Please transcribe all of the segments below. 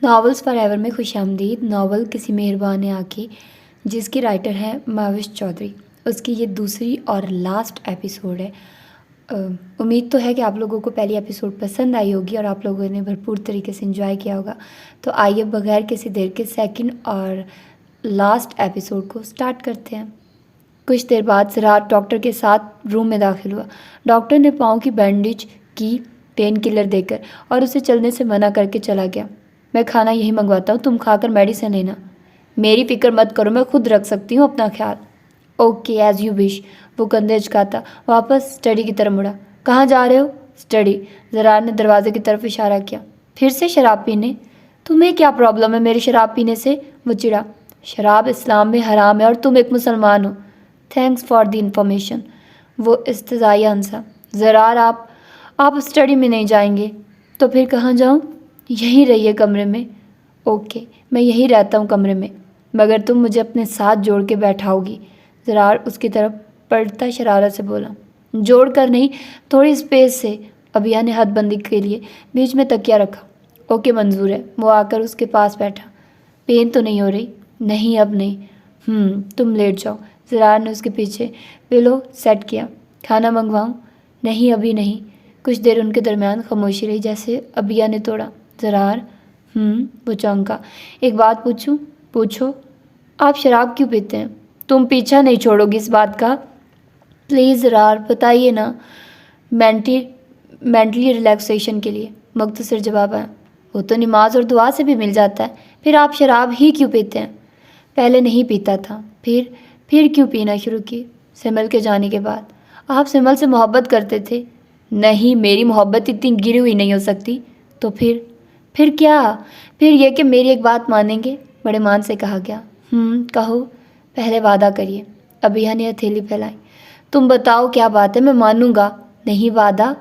Novels for ever میں خوش آمدید۔ ناول کسی مہربان آنکھیں، جس کی رائٹر ہے ماوش چودھری، اس کی یہ دوسری اور لاسٹ ایپیسوڈ ہے۔ امید تو ہے کہ آپ لوگوں کو پہلی ایپیسوڈ پسند آئی ہوگی اور آپ لوگوں نے بھرپور طریقے سے انجوائے کیا ہوگا۔ تو آئیے بغیر کسی دیر کے سیکنڈ اور لاسٹ ایپیسوڈ کو سٹارٹ کرتے ہیں۔ کچھ دیر بعد سراج ڈاکٹر کے ساتھ روم میں داخل ہوا۔ ڈاکٹر نے پاؤں کی بینڈیج کی، پین کلر دے کر، اور اسے چلنے سے منع کر کے چلا گیا۔ میں کھانا یہی منگواتا ہوں، تم کھا کر میڈیسن لینا۔ میری فکر مت کرو، میں خود رکھ سکتی ہوں اپنا خیال۔ Okay as you wish. وہ کندھے اچکاتا واپس اسٹڈی کی طرف مڑا۔ کہاں جا رہے ہو؟ اسٹڈی۔ زرار نے دروازے کی طرف اشارہ کیا۔ پھر سے شراب پینے؟ تمہیں کیا پرابلم ہے میرے شراب پینے سے؟ وہ چڑھا۔ شراب اسلام میں حرام ہے اور تم ایک مسلمان ہو۔ Thanks for the information. وہ استہزائیہ ہنسا۔ زرار آپ اسٹڈی میں نہیں جائیں گے تو پھر کہاں جاؤں؟ یہیں رہیے کمرے میں۔ اوکے میں یہیں رہتا ہوں کمرے میں، مگر تم مجھے اپنے ساتھ جوڑ کے بیٹھاؤ گی؟ زرار اس کی طرف پلٹتا شرارت سے بولا۔ جوڑ کر نہیں، تھوڑی اسپیس سے۔ ابھیا نے حد بندی کے لیے بیچ میں تکیہ رکھا۔ اوکے منظور ہے۔ وہ آ کر اس کے پاس بیٹھا۔ پین تو نہیں ہو رہی؟ نہیں اب نہیں۔ تم لیٹ جاؤ۔ زرار نے اس کے پیچھے پلو سیٹ کیا۔ کھانا منگواؤں؟ نہیں ابھی نہیں۔ کچھ دیر ان کے درمیان خاموشی رہی، جیسے ابھیا نے توڑا۔ زرار وہ چونکا۔ ایک بات پوچھوں؟ پوچھو۔ آپ شراب کیوں پیتے ہیں؟ تم پیچھا نہیں چھوڑو گی اس بات کا؟ پلیز زرار بتائیے نا۔ مینٹلی ریلیکسیشن کے لیے، مختصر جواب آیا۔ وہ تو نماز اور دعا سے بھی مل جاتا ہے، پھر آپ شراب ہی کیوں پیتے ہیں؟ پہلے نہیں پیتا تھا، پھر کیوں پینا شروع کی؟ سمل کے جانے کے بعد۔ آپ سمل سے محبت کرتے تھے؟ نہیں، میری محبت اتنی گری ہوئی نہیں ہو سکتی۔ تو پھر کیا؟ پھر یہ کہ میری ایک بات مانیں گے؟ بڑے مان سے کہا گیا۔ کہو۔ پہلے وعدہ کریے۔ ابھیا نے ہتھیلی پھیلائی۔ تم بتاؤ کیا بات ہے، میں مانوں گا۔ نہیں وعدہ؟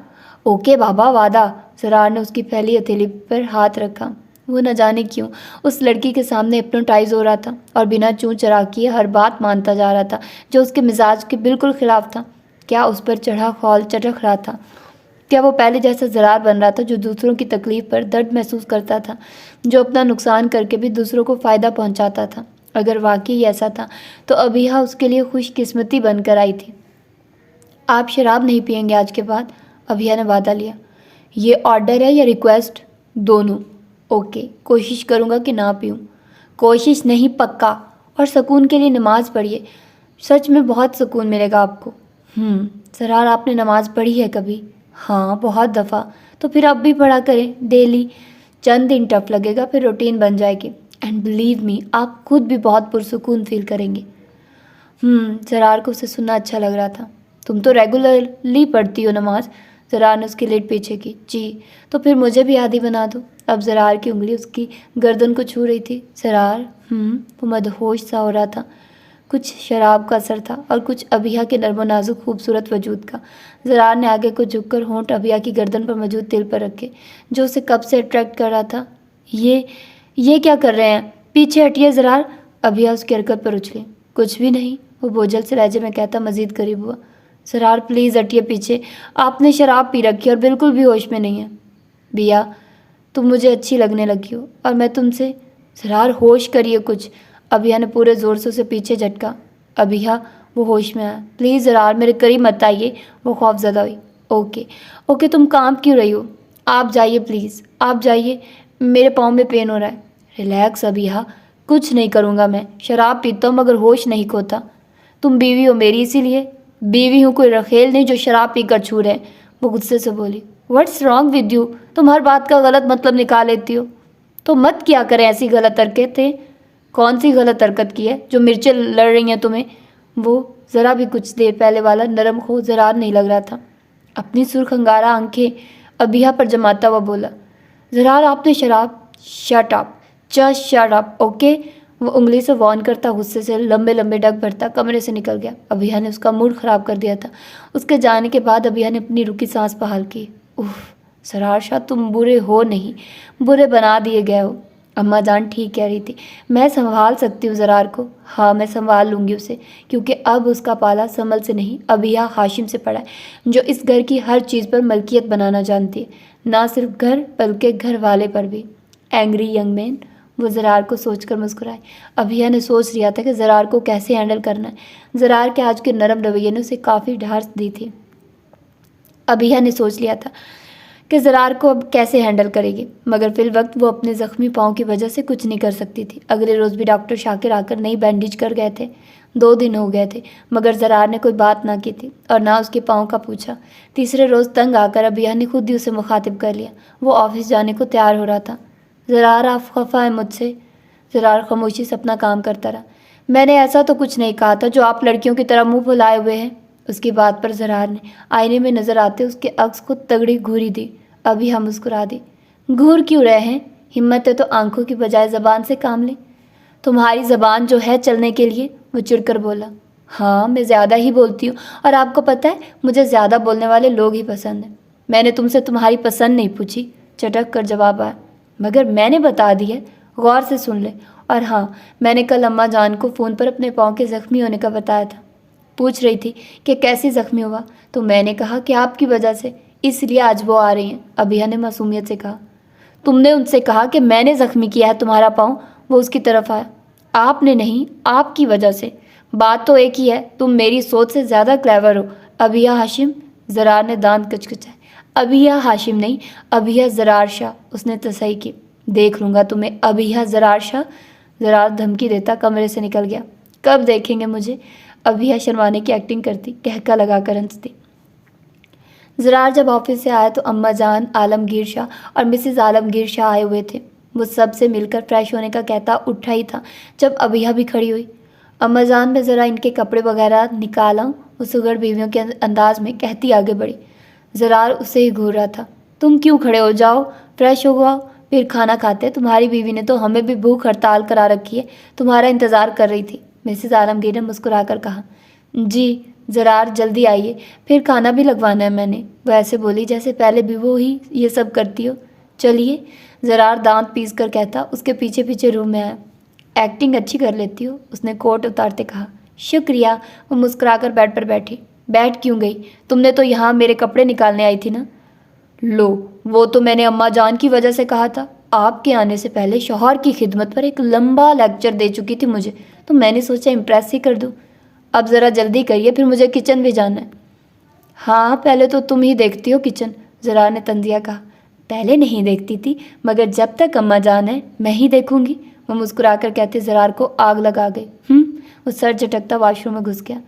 اوکے بابا وعدہ۔ زرار نے اس کی پھیلی ہتھیلی پر ہاتھ رکھا۔ وہ نہ جانے کیوں اس لڑکی کے سامنے ہپنوٹائز ہو رہا تھا اور بنا چون چرا کیے ہر بات مانتا جا رہا تھا جو اس کے مزاج کے بالکل خلاف تھا۔ کیا اس پر چڑھا خول چٹک رہا تھا؟ کیا وہ پہلے جیسا زرار بن رہا تھا جو دوسروں کی تکلیف پر درد محسوس کرتا تھا، جو اپنا نقصان کر کے بھی دوسروں کو فائدہ پہنچاتا تھا؟ اگر واقعی ایسا تھا تو ابھیا اس کے لیے خوش قسمتی بن کر آئی تھی۔ آپ شراب نہیں پئیں گے آج کے بعد؟ ابھیا نے وعدہ لیا۔ یہ آرڈر ہے یا ریکویسٹ؟ دونوں۔ اوکے کوشش کروں گا کہ نہ پیوں۔ کوشش نہیں پکا۔ اور سکون کے لیے نماز پڑھیے، سچ میں بہت سکون ملے گا آپ کو۔ زرار آپ نے نماز پڑھی ہے کبھی؟ ہاں بہت دفعہ۔ تو پھر اب بھی پڑھا کریں ڈیلی۔ چند دن ٹف لگے گا، پھر روٹین بن جائے گی، اینڈ بلیو می آپ خود بھی بہت پرسکون فیل کریں گے۔ زرار کو اسے سننا اچھا لگ رہا تھا۔ تم تو ریگولرلی پڑھتی ہو نماز؟ زرار نے اس کی لیٹ پیچھے کی۔ جی۔ تو پھر مجھے بھی عادی بنا دو۔ اب زرار کی انگلی اس کی گردن کو چھو رہی تھی۔ زرار وہ مدہوش سا ہو رہا تھا۔ کچھ شراب کا اثر تھا اور کچھ ابھیا کے نرم و نازک خوبصورت وجود کا۔ زرار نے آگے کو جھک کر ہونٹ ابھیا کی گردن پر موجود تل پر رکھے جو اسے کب سے اٹریکٹ کر رہا تھا۔ یہ کیا کر رہے ہیں؟ پیچھے ہٹیے زرار۔ ابھیا اس کی حرکت پر اچھلی۔ کچھ بھی نہیں، وہ بوجھل سے لہجے میں کہتا قریب قریب ہوا۔ زرار پلیز ہٹیے پیچھے، آپ نے شراب پی رکھی اور بالکل بھی ہوش میں نہیں ہے۔ بیا تم مجھے اچھی لگنے لگی ہو اور میں تم سے۔ زرار ہوش کریے کچھ۔ ابھیا نے پورے زور سے اسے پیچھے جھٹکا۔ ابھیا وہ ہوش میں آیا۔ پلیز زرار میرے قریب مت آئیے۔ وہ خوف زدہ ہوئی۔ اوکے تم کام کیوں رہی ہو؟ آپ جائیے پلیز، آپ جائیے، میرے پاؤں میں پین ہو رہا ہے۔ ریلیکس ابھیا، کچھ نہیں کروں گا میں، شراب پیتا ہوں مگر ہوش نہیں کھوتا۔ تم بیوی ہو میری، اسی لیے۔ بیوی ہوں کوئی رخیل نہیں جو شراب پی کر چھو رہے۔ وہ غصے سے بولی۔ What's wrong with you? تم ہر بات کا غلط مطلب نکال لیتی ہو۔ تو مت کیا کریں ایسی غلط حرکتیں۔ کون سی غلط حرکت کی ہے جو مرچیں لڑ رہی ہیں تمہیں؟ وہ ذرا بھی کچھ دیر پہلے والا نرم خو زرار نہیں لگ رہا تھا۔ اپنی سرخ انگارہ آنکھیں ابھیا پر جماتا ہوا بولا۔ زرار آپ نے شراب؟ Shut up, just shut up, okay? وہ انگلی سے وارن کرتا غصے سے لمبے لمبے ڈگ بھرتا کمرے سے نکل گیا۔ ابھیا نے اس کا موڈ خراب کر دیا تھا۔ اس کے جانے کے بعد ابھیا نے اپنی رکی سانس بحال کی۔ زرار شاہ تم برے ہو نہیں، برے بنا دیے گئے ہو۔ اماں جان ٹھیک کہہ رہی تھی، میں سنبھال سکتی ہوں زرار کو۔ ہاں میں سنبھال لوں گی اسے، کیونکہ اب اس کا پالا سمل سے نہیں ابھیا ہاشم سے پڑا ہے، جو اس گھر کی ہر چیز پر ملکیت بنانا جانتی ہے، نہ صرف گھر بلکہ گھر والے پر بھی۔ Angry young man. وہ زرار کو سوچ کر مسکرائے. ابھیا نے سوچ لیا تھا کہ زرار کو کیسے ہینڈل کرنا ہے. زرار کے آج کے نرم رویے نے اسے کافی ڈھارس دی تھی. ابھیا نے سوچ لیا تھا کہ زرار کو اب کیسے ہینڈل کرے گی، مگر فی الوقت وہ اپنے زخمی پاؤں کی وجہ سے کچھ نہیں کر سکتی تھی. اگلے روز بھی ڈاکٹر شاکر آ کر نئی بینڈیج کر گئے تھے. 2 دن ہو گئے تھے مگر زرار نے کوئی بات نہ کی تھی اور نہ اس کے پاؤں کا پوچھا. تیسرے روز تنگ آ کر ابھیا نے خود ہی اسے مخاطب کر لیا. وہ آفس جانے کو تیار ہو رہا تھا. زرار آپ خفا ہیں مجھ سے؟ زرار خاموشی سے اپنا کام کرتا رہا. میں نے ایسا تو کچھ نہیں کہا تھا جو آپ لڑکیوں کی طرح منہ پھلائے ہوئے ہیں. اس کی بات پر زرار نے آئینے میں نظر آتے اس کے عکس کو تگڑی گھوری دی. ابھی ہم مسکرا دی. گھور کیوں رہے ہیں؟ ہمت ہے تو آنکھوں کی بجائے زبان سے کام لیں. تمہاری زبان جو ہے چلنے کے لیے. وہ چڑ کر بولا. ہاں میں زیادہ ہی بولتی ہوں اور آپ کو پتہ ہے مجھے زیادہ بولنے والے لوگ ہی پسند ہیں. میں نے تم سے تمہاری پسند نہیں پوچھی. چٹک کر جواب آیا. مگر میں نے بتا دی ہے، غور سے سن لے. اور ہاں میں نے کل اماں جان کو فون پر اپنے پاؤں کے زخمی ہونے کا بتایا تھا. پوچھ رہی تھی کہ کیسی زخمی ہوا تو میں نے کہا کہ آپ کی وجہ سے، اس لیے آج وہ آ رہی ہیں. ابھیا نے معصومیت سے کہا. تم نے ان سے کہا کہ میں نے زخمی کیا ہے تمہارا پاؤں؟ وہ اس کی طرف آیا. آپ نے نہیں، آپ کی وجہ سے. بات تو ایک ہی ہے، تم میری سوچ سے زیادہ کلیور ہو. ابھیا ہاشم. زرار نے دانت کچکچائے. ابھیا ہاشم نہیں، ابھیا زرار شاہ. اس نے تصحیح کی. دیکھ لوں گا تمہیں ابھیا زرار شاہ. زرار دھمکی دیتا کمرے سے نکل گیا. کب دیکھیں گے مجھے؟ ابھیا شرمانے کی ایکٹنگ کرتی، کہکا لگا کر ہنستی. زرار جب آفس سے آیا تو اماں جان عالمگیر شاہ اور مسز عالمگیر شاہ آئے ہوئے تھے. وہ سب سے مل کر فریش ہونے کا کہتا اٹھا ہی تھا جب ابھیا بھی کھڑی ہوئی. اماں جان میں ذرا ان کے کپڑے وغیرہ نکالا. وہ سگڑ بیویوں کے انداز میں کہتی آگے بڑھی. زرار اسے ہی گھور رہا تھا. تم کیوں کھڑے ہو؟ جاؤ فریش ہو جاؤ پھر کھانا کھاتے. تمہاری بیوی نے تو ہمیں بھی بھوک ہڑتال کرا رکھی ہے، تمہارا انتظار کر رہی تھی. مسز عالمگیر نے مسکرا کر کہا. جی زرار جلدی آئیے، پھر کھانا بھی لگوانا ہے میں نے. وہ ایسے بولی جیسے پہلے بھی وہ ہی یہ سب کرتی ہو. چلیے. زرار دانت پیس کر کہتا اس کے پیچھے پیچھے روم میں آیا. ایکٹنگ اچھی کر لیتی ہو. اس نے کوٹ اتارتے کہا. شکریہ. وہ مسکرا کر بیڈ پر بیٹھی. بیٹھ کیوں گئی؟ تم نے تو یہاں میرے کپڑے نکالنے آئی تھی نا. لو وہ تو میں نے اماں جان کی وجہ سے کہا تھا. آپ کے آنے سے پہلے شوہر کی خدمت پر ایک لمبا لیکچر دے چکی تھی مجھے، تو میں نے سوچا امپریس ہی کر دوں. اب ذرا جلدی کریے، پھر مجھے کچن بھی جانا ہے. ہاں پہلے تو تم ہی دیکھتی ہو کچن. زرار نے تنزیہ کہا. پہلے نہیں دیکھتی تھی مگر جب تک اماں جان ہے میں ہی دیکھوں گی. وہ مسکرا کر کہتے زرار کو آگ لگا گئی. وہ سر جھٹکتا واش روم میں گھس گیا.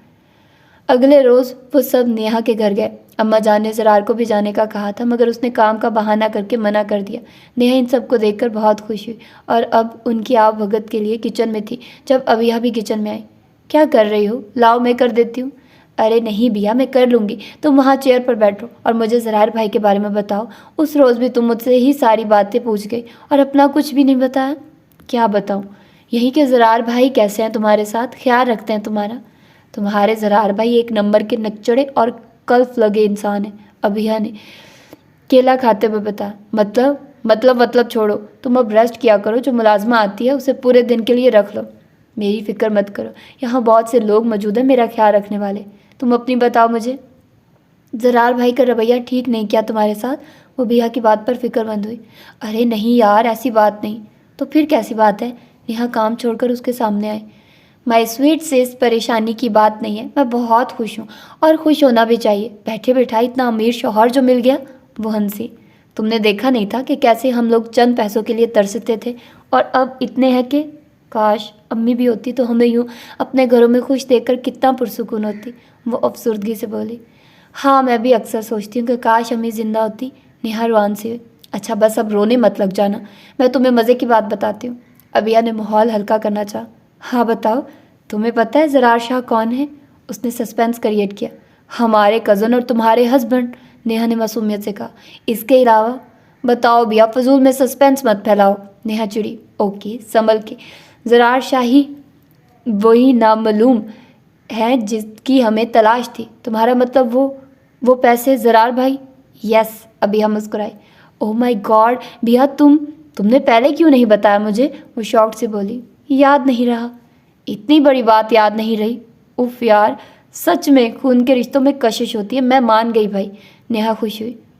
اگلے روز وہ سب نیہا کے گھر گئے. اماں جان نے زرار کو بھی جانے کا کہا تھا مگر اس نے کام کا بہانہ کر کے منع کر دیا. نیہا ان سب کو دیکھ کر بہت خوش ہوئی اور اب ان کی آب بھگت کے لیے کچن میں تھی جب ابھیا بھی کچن میں آئی. کیا کر رہی ہو؟ لاؤ میں کر دیتی ہوں. ارے نہیں بھیا میں کر لوں گی، تم وہاں چیئر پر بیٹھو اور مجھے زرار بھائی کے بارے میں بتاؤ. اس روز بھی تم مجھ سے ہی ساری باتیں پوچھ گئی اور اپنا کچھ بھی نہیں بتایا. کیا بتاؤں؟ یہی کہ زرار بھائی کیسے ہیں تمہارے ساتھ، خیال رکھتے ہیں تمہارا؟ تمہارے زرار بھائی ایک نمبر کے نکچڑے اور کلف لگے انسان ہیں. ابھیا نے کیلا کھاتے ہوئے بتایا. مطلب چھوڑو. تم اب ریسٹ کیا کرو، جو ملازمہ آتی ہے اسے پورے دن کے لیے رکھ لو. میری فکر مت کرو، یہاں بہت سے لوگ موجود ہیں میرا خیال رکھنے والے. تم اپنی بتاؤ مجھے. زرار بھائی کا رویہ ٹھیک نہیں کیا تمہارے ساتھ؟ وہ بھیا کی بات پر فکر مند ہوئی. ارے نہیں یار ایسی بات نہیں. تو پھر کیسی بات ہے؟ نیہا کام چھوڑ کر اس کے سامنے آئے. مائی سویٹ سے اس پریشانی کی بات نہیں ہے، میں بہت خوش ہوں اور خوش ہونا بھی چاہیے. بیٹھے بیٹھائے اتنا امیر شوہر جو مل گیا. وہ ہنسی. تم نے دیکھا نہیں تھا کہ کیسے ہم لوگ چند پیسوں کے لیے ترستے تھے اور اب اتنے ہیں کہ کاش امی بھی ہوتی تو ہمیں یوں اپنے گھروں میں خوش دیکھ کر کتنا پرسکون ہوتی. وہ افسردگی سے بولی. ہاں میں بھی اکثر سوچتی ہوں کہ کاش امی زندہ ہوتی. نیہا روان سی ہوئی. اچھا بس اب رونے مت لگ جانا، میں تمہیں مزے کی بات بتاتی ہوں. ابھیا نے ماحول ہلکا کرنا چاہا. ہاں بتاؤ. تمہیں پتہ ہے زرار شاہ کون ہے؟ اس نے سسپینس کریٹ کیا. ہمارے کزن اور تمہارے ہسبینڈ. نیہا نے معصومیت سے کہا. اس کے علاوہ؟ بتاؤ بھیا، فضول میں سسپینس مت پھیلاؤ. نیہا چڑی. اوکے سنبھل کے. زرار شاہی وہی نامعلوم ہے جس کی ہمیں تلاش تھی. تمہارا مطلب وہ پیسے زرار بھائی؟ یس. ابھیا مسکرائی. اوہ مائی گاڈ بھیا، تم نے پہلے کیوں نہیں بتایا مجھے؟ وہ شاک سے بولی. یاد نہیں رہا. اتنی بڑی بات یاد نہیں رہی؟ اف یار، سچ میں خون کے رشتوں میں کشش ہوتی ہے. میں مان گئی بھائی. نیہا خوش ہوئی.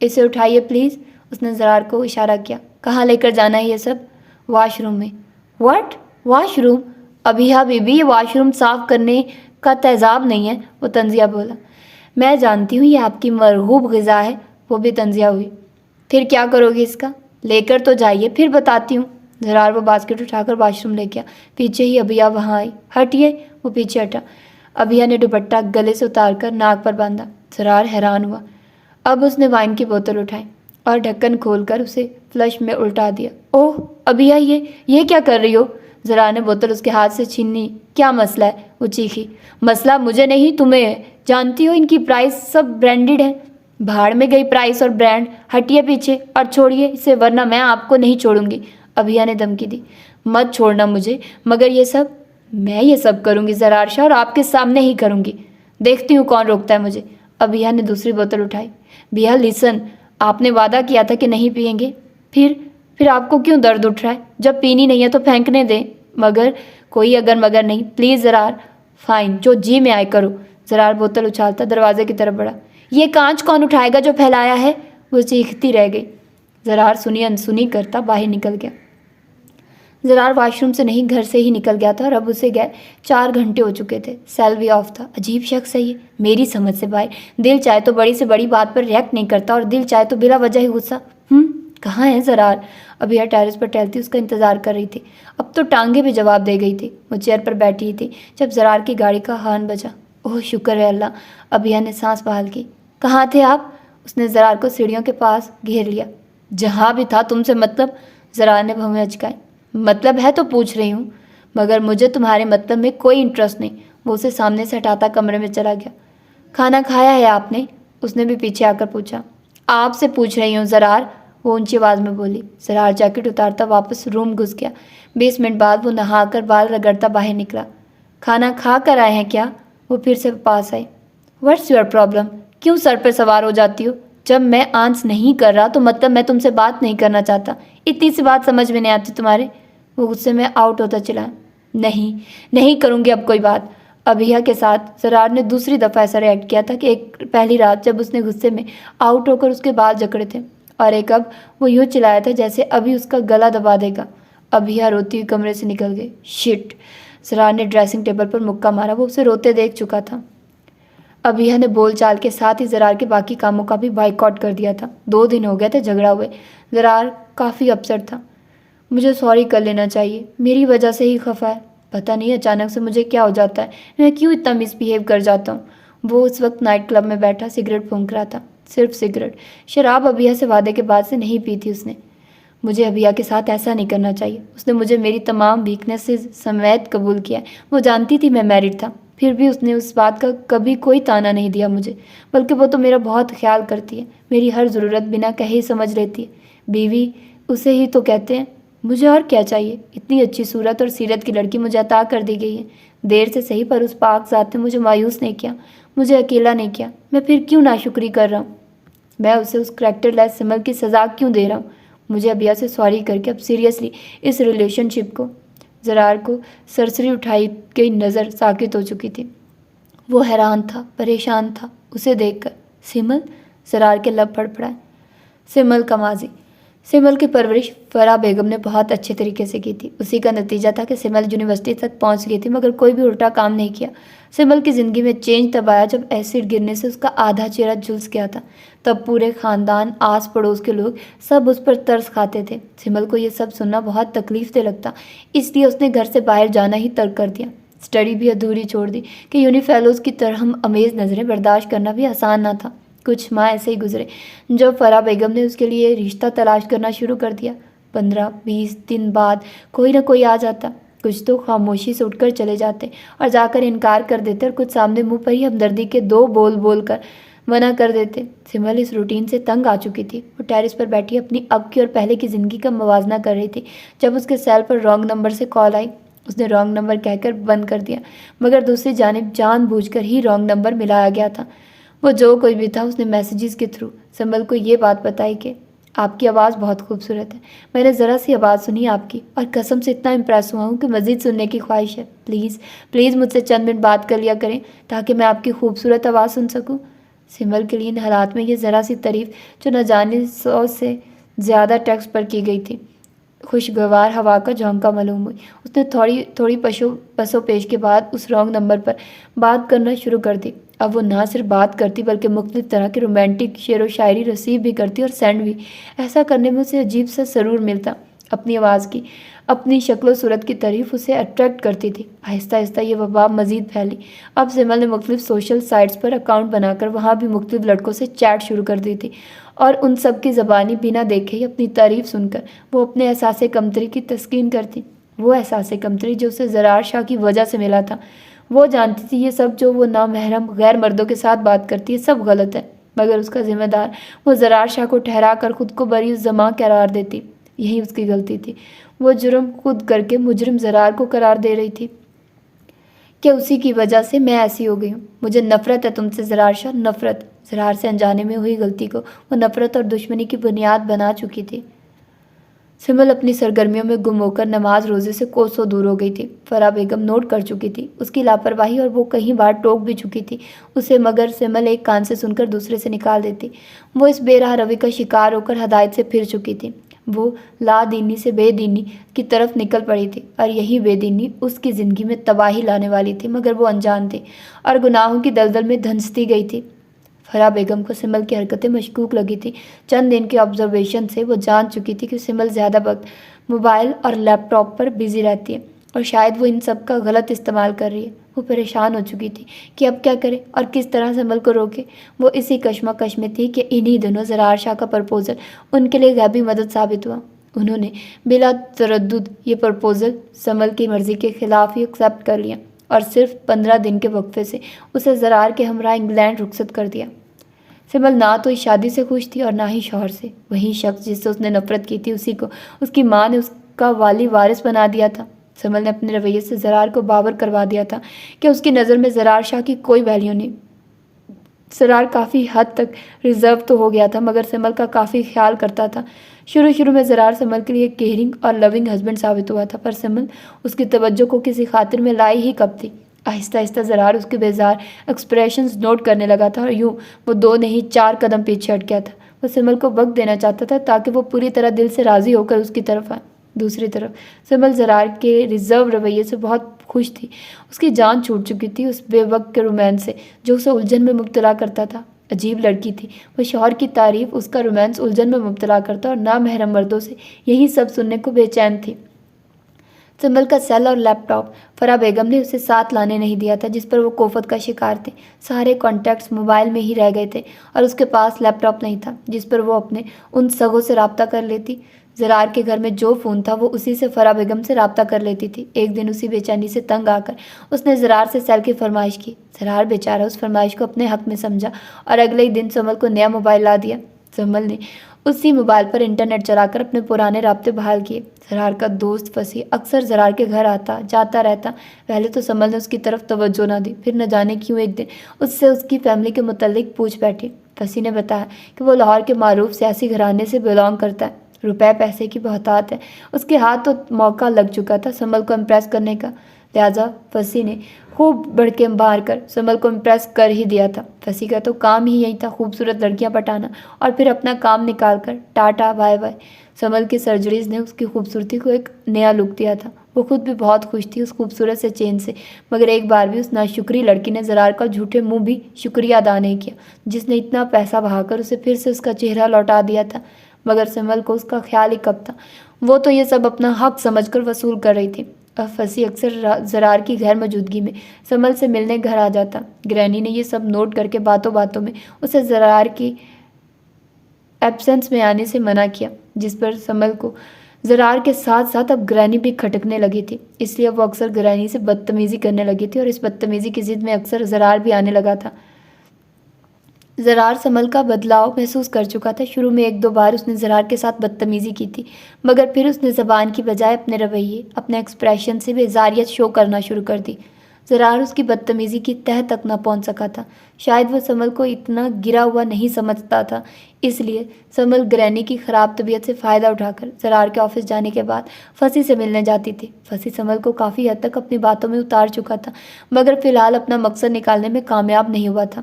اسے اٹھائیے پلیز، اس نے زرار کو اشارہ کیا۔ کہاں لے کر جانا ہے یہ سب؟ واش روم میں۔ واٹ؟ Wash room? ابھی بی بی، یہ واش روم صاف کرنے کا تیزاب نہیں ہے، وہ تنزیہ بولا۔ میں جانتی ہوں یہ آپ کی مرغوب غذا ہے، وہ بھی تنزیہ ہوئی۔ پھر کیا کرو گی اس کا؟ لے کر تو جائیے، پھر بتاتی ہوں۔ زرار وہ باسکٹ اٹھا کر واش روم لے گیا۔ پیچھے ہی ابھیا وہاں آئی۔ ہٹیے، وہ پیچھے ہٹا۔ ابھیا نے دوپٹہ گلے سے اتار کر ناک پر باندھا۔ زرار حیران ہوا۔ اب اس نے وائن کی بوتل اٹھائی اور ڈھکن کھول کر اسے فلش میں الٹا دیا۔ اوہ ابھیا، یہ کیا کر رہی ہو؟ زرار نے بوتل اس کے ہاتھ سے چھینی۔ کیا مسئلہ ہے؟ وہ چیخی۔ مسئلہ مجھے نہیں تمہیں ہے، جانتی ہو ان کی پرائس سب برانڈڈ ہے۔ بھاڑ میں گئی پرائس اور برانڈ، ہٹیے پیچھے اور چھوڑیے اسے ورنہ میں آپ کو نہیں چھوڑوں گی، ابھیا نے دھمکی دی۔ مت چھوڑنا مجھے، مگر یہ سب میں یہ سب کروں گی زرار شاہ، اور آپ کے سامنے ہی کروں گی، دیکھتی ہوں کون روکتا ہے مجھے۔ ابھیا نے دوسری بوتل اٹھائی۔ بھیا لیسن، آپ نے وعدہ کیا تھا کہ نہیں پئیں گے، پھر آپ کو کیوں درد اٹھ رہا ہے؟ جب پینی نہیں ہے تو پھینکنے دیں، مگر کوئی اگر مگر نہیں، پلیز زرار۔ فائن، جو جی میں آئے کرو۔ زرار بوتل اچھالتا دروازے کی طرف بڑھا۔ یہ کانچ کون اٹھائے گا جو پھیلایا ہے؟ وہ چیختی رہ گئی۔ زرار سنی انسنی کرتا باہر نکل گیا۔ زرار واش روم سے نہیں، گھر سے ہی نکل گیا تھا اور اب اسے گئے 4 گھنٹے ہو چکے تھے۔ سیل بھی آف تھا۔ عجیب شخص ہے یہ، میری سمجھ سے باہر۔ دل چاہے تو بڑی سے بڑی بات پر ریئیکٹ نہیں کرتا اور دل چاہے تو بلا وجہ ہی غصہ۔ کہاں ہے زرار؟ ابھیا ٹیرس پر ٹہلتی اس کا انتظار کر رہی تھی۔ اب تو ٹانگیں بھی جواب دے گئی تھی۔ وہ چیئر پر بیٹھی تھی جب زرار کی گاڑی کا ہارن بجا۔ اوہ شکر ہے اللہ، ابھیا نے سانس بحال کی۔ کہاں تھے آپ؟ اس نے زرار کو سیڑھیوں کے پاس گھیر لیا۔ جہاں بھی تھا، تم سے مطلب؟ زرار نے بھویں اچکائے۔ مطلب ہے تو پوچھ رہی ہوں، مگر مجھے تمہارے مطلب میں کوئی انٹرسٹ نہیں۔ وہ اسے سامنے سے ہٹاتا کمرے میں چلا گیا۔ کھانا کھایا ہے آپ نے؟ اس نے بھی پیچھے آ کر پوچھا۔ آپ سے پوچھ رہی ہوں زرار، وہ اونچی آواز میں بولی۔ زرار جیکٹ اتارتا واپس روم گھس گیا۔ 20 منٹ بعد وہ نہا کر بال رگڑتا باہر نکلا۔ کھانا کھا کر آئے ہیں کیا؟ وہ پھر سے پاس آئی۔ What's your problem? کیوں سر پہ سوار ہو جاتی ہو؟ جب میں آنس نہیں کر رہا تو مطلب میں تم سے بات نہیں کرنا چاہتا، اتنی سی بات سمجھ میں نہیں آتی تمہارے؟ وہ غصے میں آؤٹ ہوتا چلا۔ نہیں کروں گی اب کوئی بات۔ ابھیا کے ساتھ زرار نے دوسری دفعہ ایسا ریئیکٹ کیا تھا کہ ایک پہلی رات جب اس نے غصے میں آؤٹ ہو کر اس کے بال جکڑے تھے، اور ایک اب وہ یوں چلایا تھا جیسے ابھی اس کا گلا دبا دے گا۔ ابھیا روتی ہوئی کمرے سے نکل گئی۔ شٹ! زرار نے ڈریسنگ ٹیبل پر مکہ مارا، وہ اسے روتے دیکھ چکا تھا۔ ابھیا نے بول چال کے ساتھ ہی زرار کے باقی کاموں کا بھی بائیکاٹ کر دیا تھا۔ 2 دن ہو گئے تھے جھگڑا ہوئے۔ زرار کافی اپسٹ تھا۔ مجھے سوری کر لینا چاہیے، میری وجہ سے ہی خفا ہے، پتہ نہیں اچانک سے مجھے کیا ہو جاتا ہے، میں کیوں اتنا مس بیہیو کر جاتا ہوں۔ وہ اس وقت نائٹ کلب میں بیٹھا سگریٹ پھونک رہا تھا، صرف سگریٹ۔ شراب ابھیا سے وعدے کے بعد سے نہیں پی تھی اس نے۔ مجھے ابھیا کے ساتھ ایسا نہیں کرنا چاہیے، اس نے مجھے میری تمام ویکنیسز سمیت قبول کیا ہے۔ وہ جانتی تھی میں میرڈ تھا، پھر بھی اس نے اس بات کا کبھی کوئی تانا نہیں دیا مجھے، بلکہ وہ تو میرا بہت خیال کرتی ہے، میری ہر ضرورت بنا کہے سمجھ لیتی ہے۔ بیوی اسے ہی تو کہتے ہیں۔ مجھے اور کیا چاہیے؟ اتنی اچھی صورت اور سیرت کی لڑکی مجھے عطا کر دی گئی ہے، دیر سے صحیح پر اس پاک ذات نے مجھے مایوس نہیں کیا، مجھے اکیلا نہیں کیا۔ میں پھر کیوں ناشکری کر رہا ہوں؟ میں اسے اس کریکٹر لیس سمل کی سزا کیوں دے رہا ہوں؟ مجھے ابھیا سے سوری کر کے اب سیریسلی اس ریلیشن شپ کو۔ زرار کو سرسری اٹھائی گئی نظر ساکت ہو چکی تھی۔ وہ حیران تھا، پریشان تھا اسے دیکھ کر۔ سمل؟ زرار کے لب پھڑپڑائے۔ سمل کا ماضی۔ سمل کی پرورش فرح بیگم نے بہت اچھے طریقے سے کی تھی۔ اسی کا نتیجہ تھا کہ سمل یونیورسٹی تک پہنچ گئی تھی، مگر کوئی بھی الٹا کام نہیں کیا۔ سمل کی زندگی میں چینج تب آیا جب ایسڈ گرنے سے اس کا آدھا چہرہ جھلس گیا تھا۔ تب پورے خاندان، آس پڑوس کے لوگ سب اس پر ترس کھاتے تھے۔ سمل کو یہ سب سننا بہت تکلیف دہ لگتا، اس لیے اس نے گھر سے باہر جانا ہی ترک کر دیا، اسٹڈی بھی ادھوری چھوڑ دی کہ یونی فیلوز کی ترہم امیز نظریں برداشت کرنا بھی آسان نہ تھا۔ کچھ ماہ ایسے ہی گزرے جب فرح بیگم نے اس کے لیے رشتہ تلاش کرنا شروع کر دیا۔ 15-20 دن بعد کوئی نہ کوئی آ جاتا، کچھ تو خاموشی سے اٹھ کر چلے جاتے اور جا کر انکار کر دیتے، اور کچھ سامنے منہ پر ہی ہمدردی کے 2 بول بول کر منع کر دیتے۔ سمل اس روٹین سے تنگ آ چکی تھی۔ وہ ٹیرس پر بیٹھی اپنی اب کی اور پہلے کی زندگی کا موازنہ کر رہی تھی جب اس کے سیل پر رانگ نمبر سے کال آئی۔ اس نے رانگ نمبر کہہ کر بند کر دیا، مگر دوسری جانب جان بوجھ کر ہی رانگ نمبر ملایا گیا تھا۔ وہ جو کوئی بھی تھا، اس نے میسیجز کے تھرو سمل کو یہ بات بتائی کہ آپ کی آواز بہت خوبصورت ہے، میں نے ذرا سی آواز سنی آپ کی اور قسم سے اتنا امپریس ہوا ہوں کہ مزید سننے کی خواہش ہے، پلیز مجھ سے چند منٹ بات کر لیا کریں تاکہ میں آپ کی خوبصورت آواز سن سکوں۔ سمل کے لیے ان حالات میں یہ ذرا سی تعریف جو نہ جانے 100 سے زیادہ ٹیکسٹ پر کی گئی تھی خوشگوار ہوا کا جھونکا معلوم ہوئی۔ اس نے تھوڑی پسو پیش کے بعد اس رانگ نمبر پر بات کرنا شروع کر دی۔ اب وہ نہ صرف بات کرتی بلکہ مختلف طرح کے رومانٹک شعر و شاعری ریسیو بھی کرتی اور سینڈ بھی۔ ایسا کرنے میں اسے عجیب سا سرور ملتا۔ اپنی آواز کی، اپنی شکل و صورت کی تعریف اسے اٹریکٹ کرتی تھی۔ آہستہ آہستہ یہ وبا مزید پھیلی۔ اب سمل نے مختلف سوشل سائٹس پر اکاؤنٹ بنا کر وہاں بھی مختلف لڑکوں سے چیٹ شروع کر دی تھی، اور ان سب کی زبانی بنا دیکھے ہی اپنی تعریف سن کر وہ اپنے احساس کمتری کی تسکین کرتی۔ وہ احساس کمتری جو اسے زرار شاہ کی وجہ سے ملا تھا۔ وہ جانتی تھی یہ سب جو وہ نامحرم غیر مردوں کے ساتھ بات کرتی ہے سب غلط ہے، مگر اس کا ذمہ دار وہ زرار شاہ کو ٹھہرا کر خود کو بری الزما قرار دیتی۔ یہی اس کی غلطی تھی۔ وہ جرم خود کر کے مجرم زرار کو قرار دے رہی تھی کہ اسی کی وجہ سے میں ایسی ہو گئی ہوں۔ مجھے نفرت ہے تم سے زرار شاہ، نفرت۔ زرار سے انجانے میں ہوئی غلطی کو وہ نفرت اور دشمنی کی بنیاد بنا چکی تھی۔ سمل اپنی سرگرمیوں میں گم ہو کر نماز روزے سے کوسوں دور ہو گئی تھی۔ فرح بیگم نوٹ کر چکی تھی اس کی لاپرواہی اور وہ کئی بار ٹوک بھی چکی تھی اسے، مگر سمل ایک کان سے سن کر دوسرے سے نکال دیتی۔ وہ اس بے راہ روی کا شکار ہو کر ہدایت سے پھر چکی تھی۔ وہ لا دینی سے بے دینی کی طرف نکل پڑی تھی، اور یہی بے دینی اس کی زندگی میں تباہی لانے والی تھی، مگر وہ انجان تھی اور گناہوں کی دلدل میں دھنستی گئی تھی۔ فرح بیگم کو سمل کی حرکتیں مشکوک لگی تھی۔ چند دن کے آبزرویشن سے وہ جان چکی تھی کہ سمل زیادہ وقت موبائل اور لیپ ٹاپ پر بزی رہتی ہے، اور شاید وہ ان سب کا غلط استعمال کر رہی ہے۔ وہ پریشان ہو چکی تھی کہ اب کیا کرے اور کس طرح سمل کو روکے۔ وہ اسی کشمکش میں تھی کہ انہی دنوں زرار شاہ کا پرپوزل ان کے لیے غیبی مدد ثابت ہوا۔ انہوں نے بلا تردد یہ پرپوزل سمل کی مرضی کے خلاف ہی ایکسیپٹ کر لیا، اور صرف 15 دن کے وقفے سے اسے زرار کے ہمراہ انگلینڈ رخصت کر دیا۔ سمل نہ تو اس شادی سے خوش تھی اور نہ ہی شوہر سے۔ وہی شخص جس سے اس نے نفرت کی تھی، اسی کو اس کی ماں نے اس کا والی وارث بنا دیا تھا۔ سمل نے اپنے رویے سے زرار کو باور کروا دیا تھا کہ اس کی نظر میں زرار شاہ کی کوئی ویلیو نہیں۔ زرار کافی حد تک ریزرو تو ہو گیا تھا، مگر سمل کا کافی خیال کرتا تھا۔ شروع میں زرار سمل کے لیے کیئرنگ اور لونگ ہسبینڈ ثابت ہوا تھا، پر سمل اس کی توجہ کو کسی خاطر میں لائی ہی کب تھی۔ آہستہ آہستہ زرار اس کے بیزار ایکسپریشنز نوٹ کرنے لگا تھا، اور یوں وہ 2 نہیں 4 قدم پیچھے ہٹ گیا تھا۔ وہ سمل کو وقت دینا چاہتا تھا تاکہ وہ پوری طرح دل سے راضی ہو کر اس کی طرف آئے۔ دوسری طرف سمل زرار کے ریزرو رویے سے بہت خوش تھی۔ اس کی جان چھوٹ چکی تھی اس بے وقت کے رومانس سے جو اسے الجھن میں مبتلا کرتا تھا۔ عجیب لڑکی تھی وہ، شوہر کی تعریف، اس کا رومانس الجھن میں مبتلا کرتا، اور نامحرم مردوں سے یہی سب سننے کو بے چین تھی۔ سمل کا سیل اور لیپ ٹاپ فرح بیگم نے اسے ساتھ لانے نہیں دیا تھا، جس پر وہ کوفت کا شکار تھے۔ سارے کانٹیکٹس موبائل میں ہی رہ گئے تھے، اور اس کے پاس لیپ ٹاپ نہیں تھا جس پر وہ اپنے ان سگوں سے رابطہ کر لیتی۔ زرار کے گھر میں جو فون تھا وہ اسی سے فرح بیگم سے رابطہ کر لیتی تھی۔ ایک دن اسی بے چینی سے تنگ آ کر اس نے زرار سے سیل کی فرمائش کی۔ زرار بیچارہ اس فرمائش کو اپنے حق میں سمجھا اور اگلے ہی دن سمل کو نیا موبائل لا دیا۔ سمل نے اسی موبائل پر انٹرنیٹ چلا کر اپنے پرانے رابطے بحال کیے۔ زرار کا دوست فصیح اکثر زرار کے گھر آتا جاتا رہتا۔ پہلے تو سمل نے اس کی طرف توجہ نہ دی، پھر نہ جانے کیوں ایک دن اس سے اس کی فیملی کے متعلق پوچھ بیٹھی۔ فصیح نے بتایا کہ وہ لاہور کے معروف سیاسی گھرانے سے بلانگ کرتا ہے۔ روپے پیسے کی بہتات ہے، اس کے ہاتھ تو موقع لگ چکا تھا سمل کو امپریس کرنے کا، لہٰذا فصیح نے خوب بڑھکے مار کر سمل کو امپریس کر ہی دیا تھا۔ فصیح کا تو کام ہی یہی تھا، خوبصورت لڑکیاں پٹانا، اور پھر اپنا کام نکال کر ٹاٹا بائے بائے۔ سمل کی سرجریز نے اس کی خوبصورتی کو ایک نیا لک دیا تھا۔ وہ خود بھی بہت خوش تھی اس خوبصورت سے چین سے، مگر ایک بار بھی اس ناشکری لڑکی نے زرار کا جھوٹے منہ بھی شکریہ ادا نہیں کیا، جس نے اتنا پیسہ بہا کر اسے پھر سے اس کا چہرہ لوٹا دیا تھا۔ مگر سمل کو اس کا خیال ہی کب تھا، وہ تو یہ سب اپنا حق سمجھ کر وصول کر رہی تھی۔ اب فصیح اکثر زرار کی غیر موجودگی میں سمل سے ملنے گھر آ جاتا۔ گرینی نے یہ سب نوٹ کر کے باتوں باتوں میں اسے زرار کی ایبسنس میں آنے سے منع کیا، جس پر سمل کو زرار کے ساتھ ساتھ اب گرینی بھی کھٹکنے لگی تھی، اس لیے وہ اکثر گرینی سے بدتمیزی کرنے لگی تھی، اور اس بدتمیزی کی ضد میں اکثر زرار بھی آنے لگا تھا۔ زرار سمل کا بدلاؤ محسوس کر چکا تھا۔ شروع میں 1-2 بار اس نے زرار کے ساتھ بدتمیزی کی تھی، مگر پھر اس نے زبان کی بجائے اپنے رویے، اپنے ایکسپریشن سے بیزاریت شو کرنا شروع کر دی۔ زرار اس کی بدتمیزی کی تہہ تک نہ پہنچ سکا تھا۔ شاید وہ سمل کو اتنا گرا ہوا نہیں سمجھتا تھا، اس لیے سمل گرینی کی خراب طبیعت سے فائدہ اٹھا کر زرار کے آفس جانے کے بعد فصیح سے ملنے جاتی تھی۔ فصیح سمل کو کافی حد تک اپنی باتوں میں اتار چکا تھا، مگر فی الحال اپنا مقصد نکالنے میں کامیاب نہیں ہوا تھا۔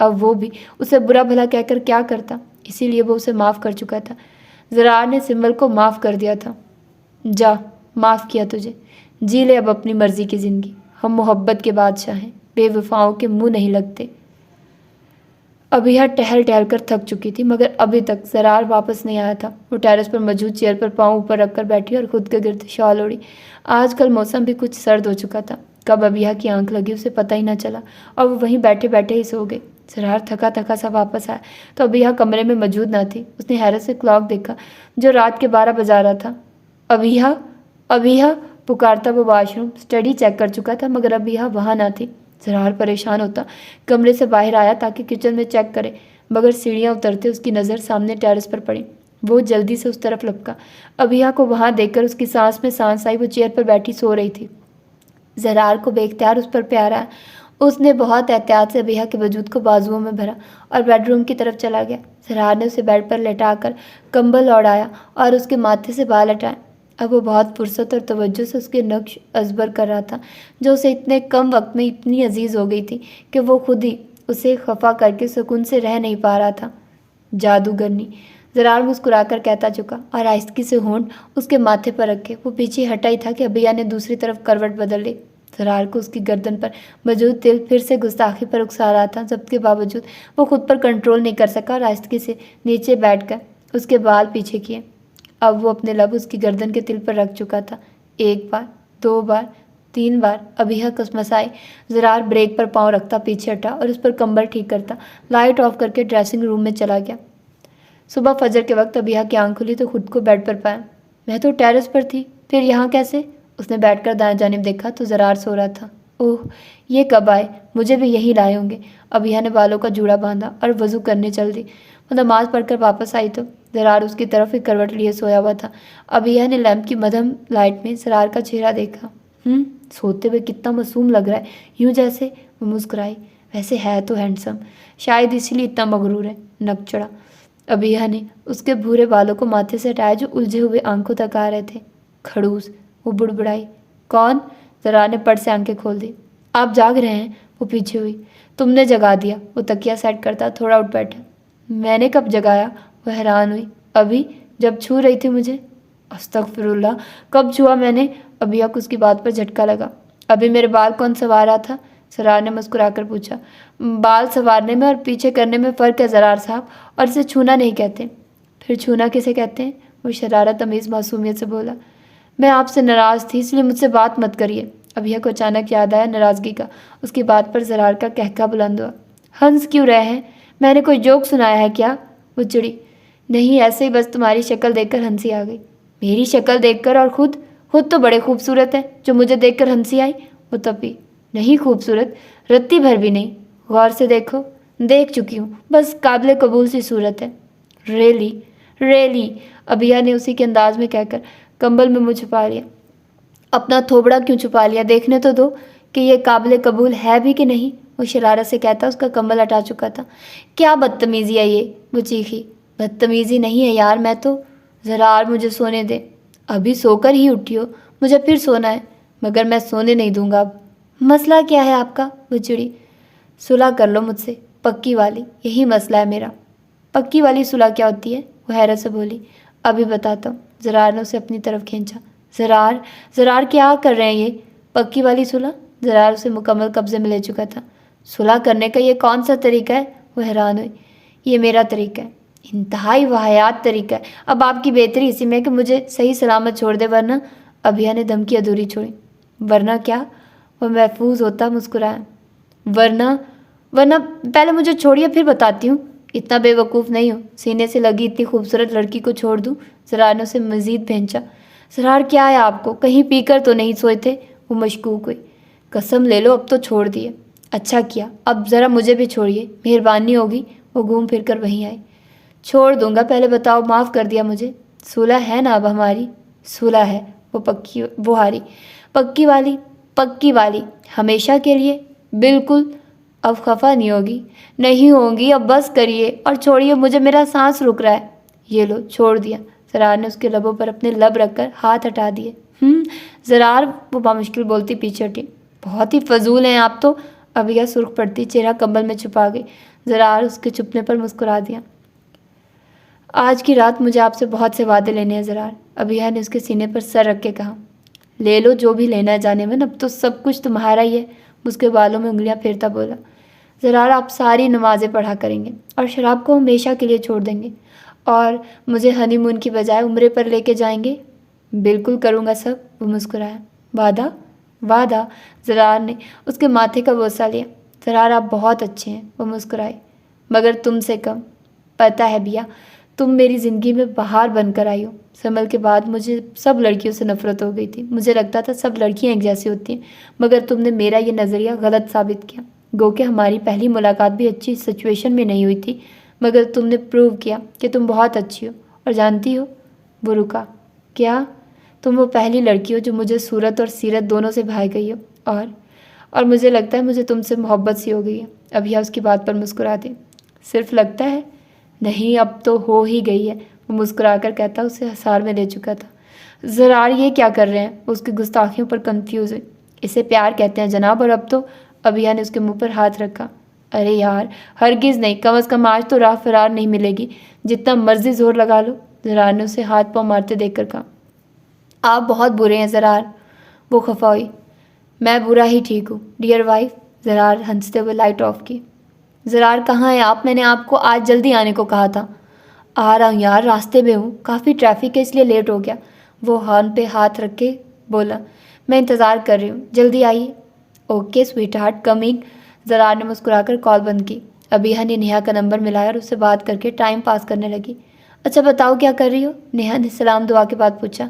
اب وہ بھی اسے برا بھلا کہہ کر کیا کرتا، اسی لیے وہ اسے معاف کر چکا تھا۔ زرار نے سمبل کو معاف کر دیا تھا۔ جا، معاف کیا تجھے، جی لے اب اپنی مرضی کی زندگی، ہم محبت کے بادشاہ ہیں، بے وفاؤں کے منہ نہیں لگتے۔ ابھیا ٹہل ٹہل کر تھک چکی تھی، مگر ابھی تک زرار واپس نہیں آیا تھا۔ وہ ٹیرس پر موجود چیئر پر پاؤں اوپر رکھ کر بیٹھی اور خود کے گرد شال اوڑھی۔ آج کل موسم بھی کچھ سرد ہو چکا تھا، کب ابھیا کی آنکھ لگی اسے پتہ ہی نہ چلا، اور وہ وہیں بیٹھے بیٹھے ہی سو گئی۔ زرار تھکا تھکا سا واپس آیا تو ابھیا کمرے میں موجود نہ تھی۔ اس نے حیرت سے کلاک دیکھا جو رات کے 12 بجا رہا تھا۔ ابھیا، ابھیا پکارتا وہ واش روم اسٹڈی چیک کر چکا تھا، مگر ابھیا وہاں نہ تھی۔ زرار پریشان ہوتا کمرے سے باہر آیا تاکہ کچن میں چیک کرے، مگر سیڑھیاں اترتے اس کی نظر سامنے ٹیرس پر پڑی۔ وہ جلدی سے اس طرف لپکا۔ ابھیا کو وہاں دیکھ کر اس کی سانس میں سانس آئی۔ وہ چیئر پر بیٹھی سو رہی تھی۔ زرار کو بے اختیار اس پر پیار آیا۔ اس نے بہت احتیاط سے ابھیا کے وجود کو بازوؤں میں بھرا اور بیڈ روم کی طرف چلا گیا۔ زرار نے اسے بیڈ پر لٹا کر کمبل اوڑھایا اور اس کے ماتھے سے بال ہٹائے۔ اب وہ بہت فرصت اور توجہ سے اس کے نقش ازبر کر رہا تھا، جو اسے اتنے کم وقت میں اتنی عزیز ہو گئی تھی کہ وہ خود ہی اسے خفا کر کے سکون سے رہ نہیں پا رہا تھا۔ جادوگرنی، زرار مسکرا کر کہتا چکا اور آہستگی سے ہونٹ اس کے ماتھے پر رکھے وہ پیچھے ہٹا ہی تھا کہ ابھیا نے دوسری طرف کروٹ بدل لی۔ زرار کو اس کی گردن پر موجود تل پھر سے گستاخی پر اکسا رہا تھا، ضبط کے باوجود وہ خود پر کنٹرول نہیں کر سکا اور آہستگی سے نیچے بیٹھ کر اس کے بال پیچھے کیے۔ اب وہ اپنے لب اس کی گردن کے تل پر رکھ چکا تھا۔ 1 بار، 2 بار، 3 بار ابھیا کسمسائی۔ زرار بریک پر پاؤں رکھتا پیچھے ہٹا اور اس پر کمبل ٹھیک کرتا، لائٹ آف کر کے ڈریسنگ روم میں چلا گیا۔ صبح فجر کے وقت ابھیا کی آنکھ کھلی تو خود کو بیڈ پر پایا۔ میں تو ٹیرس پر تھی، پھر یہاں کیسے؟ اس نے بیٹھ کر دائیں جانب دیکھا تو زرار سو رہا تھا۔ اوہ، یہ کب آئے؟ مجھے بھی یہی لائے ہوں گے۔ ابھیا نے بالوں کا جوڑا باندھا اور وضو کرنے چل دی۔ وہ نماز پڑھ کر واپس آئی تو زرار اس کی طرف ایک کروٹ لیے سویا ہوا تھا۔ ابھیا نے لیمپ کی مدھم لائٹ میں زرار کا چہرہ دیکھا۔ سوتے ہوئے کتنا معصوم لگ رہا ہے، یوں جیسے۔ وہ مسکرائی۔ ویسے ہے تو ہینڈسم، شاید اسی لیے اتنا مغرور ہے، نک چڑھا۔ ابھیا نے اس کے بھورے بالوں کو ماتھے سے ہٹایا جو الجھے ہوئے آنکھوں تک آ رہے تھے۔ کھڑوس، وہ بڑبڑائی۔ کون؟ زرار نے پٹ سے آنکھیں کھول دی۔ آپ جاگ رہے ہیں؟ وہ پیچھے ہوئی۔ تم نے جگا دیا، وہ تکیہ سیٹ کرتا تھوڑا اٹھ بیٹھا۔ میں نے کب جگایا؟ وہ حیران ہوئی۔ ابھی جب چھو رہی تھی مجھے۔ استغفر اللہ، کب چھوا میں نے؟ ابھیا کو اس کی بات پر جھٹکا لگا۔ ابھی میرے بال کون سنوار رہا تھا؟ زرار نے مسکرا کر پوچھا۔ بال سنوارنے میں اور پیچھے کرنے میں فرق ہے زرار صاحب، اور اسے چھونا نہیں کہتے۔ پھر چھونا کسے کہتے ہیں؟ وہ شرارت امیز معصومیت سے بولا۔ میں آپ سے ناراض تھی، اس لیے مجھ سے بات مت کریے۔ ابھیا کو اچانک یاد آیا ناراضگی کا۔ اس کی بات پر زرار کا قہقہ بلند ہوا۔ ہنس کیوں رہے ہیں؟ میں نے کوئی جوک سنایا ہے کیا؟ وہ چڑی۔ نہیں، ایسے ہی بس تمہاری شکل دیکھ کر ہنسی آ گئی۔ میری شکل دیکھ کر؟ اور خود تو بڑے خوبصورت ہے، جو مجھے دیکھ کر ہنسی آئی؟ وہ تپی۔ نہیں خوبصورت، رتی بھر بھی نہیں۔ غور سے دیکھو۔ دیکھ چکی ہوں، بس قابل قبول سی صورت ہے۔ ریلی؟ ریلی، ابھیا نے اسی کے انداز میں کہہ کر کمبل میں منہ چھپا لیا۔ اپنا تھوبڑا کیوں چھپا لیا؟ دیکھنے تو دو کہ یہ قابل قبول ہے بھی کہ نہیں، وہ شرارت سے کہتا اس کا کمبل ہٹا چکا تھا۔ کیا بدتمیزی ہے یہ؟ وہ چیخی۔ بدتمیزی نہیں ہے یار، میں تو… زرار مجھے سونے دے۔ ابھی سو کر ہی اٹھی ہو، مجھے پھر سونا ہے، مگر میں سونے نہیں دوں گا اب۔ مسئلہ کیا ہے آپ کا؟ وہ چڑی۔ صلح کر لو مجھ سے، پکی والی، یہی مسئلہ ہے میرا۔ پکی والی صلح کیا ہوتی ہے؟ وہ حیرت سے بولی۔ ابھی بتاتا ہوں۔ زرار نے اسے اپنی طرف کھینچا۔ زرار کیا کر رہے ہیں یہ؟ پکی والی صلح؟ زرار اسے مکمل قبضے میں لے چکا تھا۔ صلح کرنے کا یہ کون سا طریقہ ہے؟ وہ حیران ہوئی۔ یہ میرا طریقہ ہے، انتہائی واحیات طریقہ ہے۔ اب آپ کی بہتری اسی میں کہ مجھے صحیح سلامت چھوڑ دے، ورنہ… ابھیا نے دھمکی ادھوری چھوڑی۔ ورنہ کیا؟ وہ محفوظ ہوتا مسکرایا۔ ورنہ پہلے مجھے چھوڑیے پھر بتاتی ہوں۔ اتنا بے وقوف نہیں ہو، سینے سے لگی اتنی خوبصورت لڑکی کو چھوڑ دوں؟ زرار نے اسے مزید بھینچا۔ زرار کیا ہے آپ کو؟ کہیں پی کر تو نہیں سوئے تھے؟ وہ مشکوک ہوئی۔ قسم لے لو اب تو چھوڑ دیے۔ اچھا کیا، اب ذرا مجھے بھی چھوڑیے، مہربانی ہوگی۔ وہ گھوم پھر کر وہیں آئی۔ چھوڑ دوں گا، پہلے بتاؤ معاف کر دیا مجھے؟ صلح ہے نا اب ہماری؟ صلح ہے، وہ ہاری۔ پکی والی ہمیشہ کے لیے؟ بالکل۔ اب خفا نہیں ہوگی؟ نہیں ہوگی، اب بس کریے اور چھوڑیے مجھے، میرا سانس رک رہا ہے۔ یہ لو، چھوڑ دیا۔ زرار نے اس کے لبوں پر اپنے لب رکھ کر ہاتھ ہٹا دیے۔ زرار، وہ بامشکل بولتی پیچھے ہٹی۔ بہت ہی فضول ہیں آپ تو۔ ابھیا سرخ پڑتی چہرہ کمبل میں چھپا گئی۔ زرار اس کے چپنے پر مسکرا دیا۔ آج کی رات مجھے آپ سے بہت سے وعدے لینے ہیں زرار، ابیہ نے اس کے سینے پر سر رکھ کے کہا۔ لے لو جو بھی لینا ہے جانے من، اب تو سب کچھ تمہارا ہی ہے، اس کے بالوں میں انگلیاں پھیرتا بولا۔ زرار آپ ساری نمازیں پڑھا کریں گے اور شراب کو ہمیشہ کے لیے چھوڑ دیں گے، اور مجھے ہنی مون کی بجائے عمرے پر لے کے جائیں گے؟ بالکل کروں گا سب، وہ مسکرایا۔ وعدہ؟ وعدہ؟ زرار نے اس کے ماتھے کا بوسہ لیا۔ زرار آپ بہت اچھے ہیں، وہ مسکرائی، مگر تم سے کم۔ پتہ ہے بیا، تم میری زندگی میں بہار بن کر آئی ہو۔ سمل کے بعد مجھے سب لڑکیوں سے نفرت ہو گئی تھی، مجھے لگتا تھا سب لڑکیاں ایک جیسی ہوتی ہیں، مگر تم نے میرا یہ نظریہ غلط ثابت کیا۔ گو کہ ہماری پہلی ملاقات بھی اچھی سچویشن میں نہیں ہوئی تھی، مگر تم نے پروو کیا کہ تم بہت اچھی ہو، اور جانتی ہو، وہ رکا۔ کیا؟ تم وہ پہلی لڑکی ہو جو مجھے صورت اور سیرت دونوں سے بھائی گئی ہو، اور مجھے لگتا ہے مجھے تم سے محبت سی ہو گئی ہے۔ ابھی اس کی بات پر مسکرا دی۔ صرف لگتا ہے؟ نہیں، اب تو ہو ہی گئی ہے، وہ مسکرا کر کہتا اسے حصار میں لے چکا تھا۔ زرار یہ کیا کر رہے ہیں؟ اس کی گستاخیوں پر کنفیوز ہوئی۔ اسے پیار کہتے ہیں جناب، اور اب تو، ابیہ نے اس کے منہ پر ہاتھ رکھا۔ ارے یار، ہرگز نہیں، کم از کم آج تو راہ فرار نہیں ملے گی، جتنا مرضی زور لگا لو، زرار نے اسے ہاتھ پاؤں مارتے دیکھ کر کہا۔ آپ بہت برے ہیں زرار، وہ خفا ہوئی۔ میں برا ہی ٹھیک ہوں ڈیئر وائف، زرار ہنستے ہوئے لائٹ آف کی۔ زرار کہاں ہیں آپ؟ میں نے آپ کو آج جلدی آنے کو کہا تھا۔ آ رہا ہوں یار، راستے میں ہوں، کافی ٹریفک ہے اس لیے لیٹ ہو گیا، وہ ہارن پہ ہاتھ رکھ کے بولا۔ میں انتظار کر رہی ہوں، جلدی آئیے۔ اوکے سویٹ ہارٹ، کمنگ، زرار نے مسکرا کر کال بند کی۔ ابیہ نے نیہا کا نمبر ملایا اور اس سے بات کر کے ٹائم پاس کرنے لگی۔ اچھا بتاؤ کیا کر رہی ہو؟ نیہا نے سلام دعا کے بعد پوچھا۔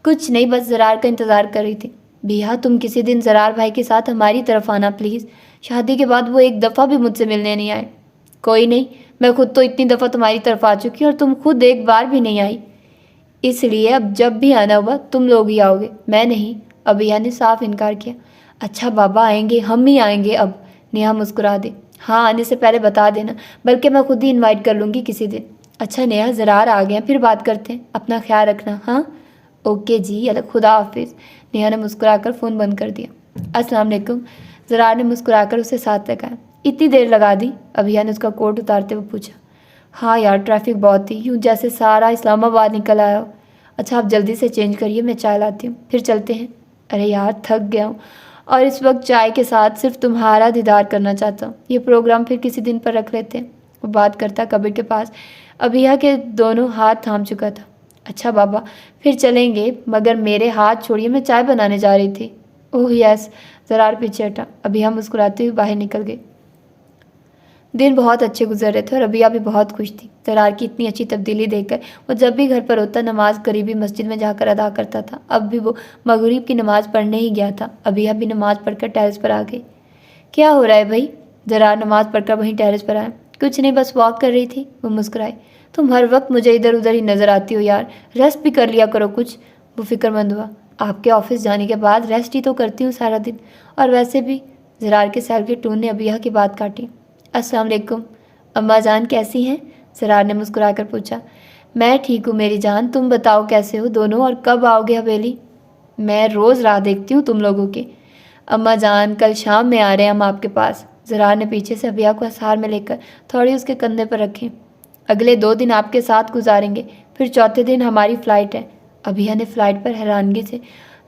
کچھ نہیں، بس زرار کا انتظار کر رہی تھی۔ بیہا تم کسی دن زرار بھائی کے ساتھ ہماری طرف آنا پلیز، شادی کے بعد وہ ایک دفعہ بھی مجھ سے ملنے نہیں آئے۔ کوئی نہیں، میں خود تو اتنی دفعہ تمہاری طرف آ چکی اور تم خود ایک بار بھی نہیں آئی، اس لیے اب جب بھی آنا ہوا تم لوگ ہی آؤ گے، میں نہیں، ابیہ نے صاف انکار کیا۔ اچھا بابا آئیں گے، ہم ہی آئیں گے اب، نیہا مسکرا دی۔ ہاں آنے سے پہلے بتا دینا، بلکہ میں خود ہی انوائٹ کر لوں گی کسی دن۔ اچھا نیہا، زرار آ گئے ہیں، پھر بات کرتے ہیں، اپنا خیال رکھنا۔ ہاں اوکے جی، خدا حافظ، نیہا نے مسکرا کر فون بند کر دیا۔ السلام علیکم، زرار نے مسکرا کر اسے ساتھ لگایا۔ اتنی دیر لگا دی؟ ابیہ نے اس کا کوٹ اتارتے ہوئے پوچھا۔ ہاں یار، ٹریفک بہت تھی، یوں جیسے سارا اسلام آباد نکل آیا ہو۔ اچھا آپ جلدی سے چینج کریے، میں چائے لاتی ہوں، پھر چلتے ہیں۔ ارے یار تھک گیا ہوں، اور اس وقت چائے کے ساتھ صرف تمہارا دیدار کرنا چاہتا ہوں، یہ پروگرام پھر کسی دن پر رکھ لیتے ہیں۔ وہ بات کرتا کبڈ کے پاس ابیہ کے دونوں ہاتھ تھام چکا تھا۔ اچھا بابا پھر چلیں گے، مگر میرے ہاتھ چھوڑیے، میں چائے بنانے جا رہی تھی۔ اوہ یس، زرار پیچھے ہٹا۔ ابیہ مسکراتے ہوئے باہر نکل گئی۔ دن بہت اچھے گزر رہے تھے اور ابیہ بھی بہت خوش تھی۔ زرار کی اتنی اچھی تبدیلی دیکھ کر وہ جب بھی گھر پر ہوتا نماز قریبی مسجد میں جا کر ادا کرتا تھا۔ اب بھی وہ مغرب کی نماز پڑھنے ہی گیا تھا۔ ابیہ بھی نماز پڑھ کر ٹیرس پر آ گئی۔ کیا ہو رہا ہے بھائی؟ زرار نماز پڑھ کر وہیں ٹیرس پر آیا۔ کچھ نہیں، بس واک کر رہی تھی، وہ مسکرائی۔ تم ہر وقت مجھے ادھر ادھر ہی نظر آتی ہو یار، ریسٹ بھی کر لیا کرو کچھ، وہ فکر مند ہوا۔ آپ کے آفس جانے کے بعد ریسٹ ہی تو کرتی ہوں سارا دن، اور ویسے بھی، زرار کے سیلفی ٹون نے ابیہ کی بات کاٹی۔ السلام علیکم، اماں جان کیسی ہیں؟ زرار نے مسکرا کر پوچھا۔ میں ٹھیک ہوں میری جان، تم بتاؤ کیسے ہو دونوں، اور کب آؤ گے حویلی؟ میں روز راہ دیکھتی ہوں تم لوگوں کی۔ اماں جان کل شام میں آ رہے ہیں ہم آپ کے پاس، زرار نے پیچھے سے ابیہ کو حصار میں لے کر تھوڑی اس کے کندھے پر رکھی۔ اگلے 2 دن آپ کے ساتھ گزاریں گے، پھر چوتھے دن ہماری فلائٹ ہے۔ ابیہ نے فلائٹ پر حیرانگی سے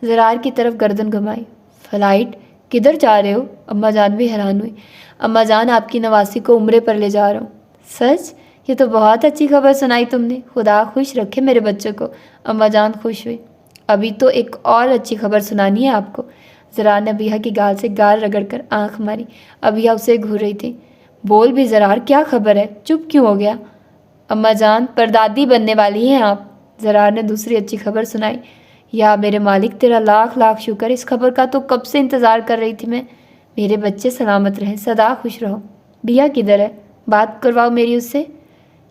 زرار کی طرف گردن گھمائی۔ فلائٹ؟ کدھر جا رہے ہو؟ اماں جان بھی حیران ہوئی۔ اماں جان آپ کی نواسی کو عمرے پر لے جا رہا ہوں۔ سچ؟ یہ تو بہت اچھی خبر سنائی تم نے، خدا خوش رکھے میرے بچوں کو، اماں جان خوش ہوئی۔ ابھی تو ایک اور اچھی خبر سنانی ہے آپ کو، زرار نے ابیہ کی گال سے گال رگڑ کر آنکھ ماری۔ ابیہ اسے گھور رہی تھی۔ بول بھی زرار، کیا خبر ہے؟ چپ کیوں ہو گیا؟ اماں جان پردادی بننے والی ہیں آپ، زرار نے دوسری اچھی خبر سنائی۔ یا میرے مالک تیرا لاکھ لاکھ شکر، اس خبر کا تو کب سے انتظار کر رہی تھی میں۔ میرے بچے سلامت رہیں، سدا خوش رہو۔ بیا کدھر ہے؟ بات کرواؤ میری اس سے۔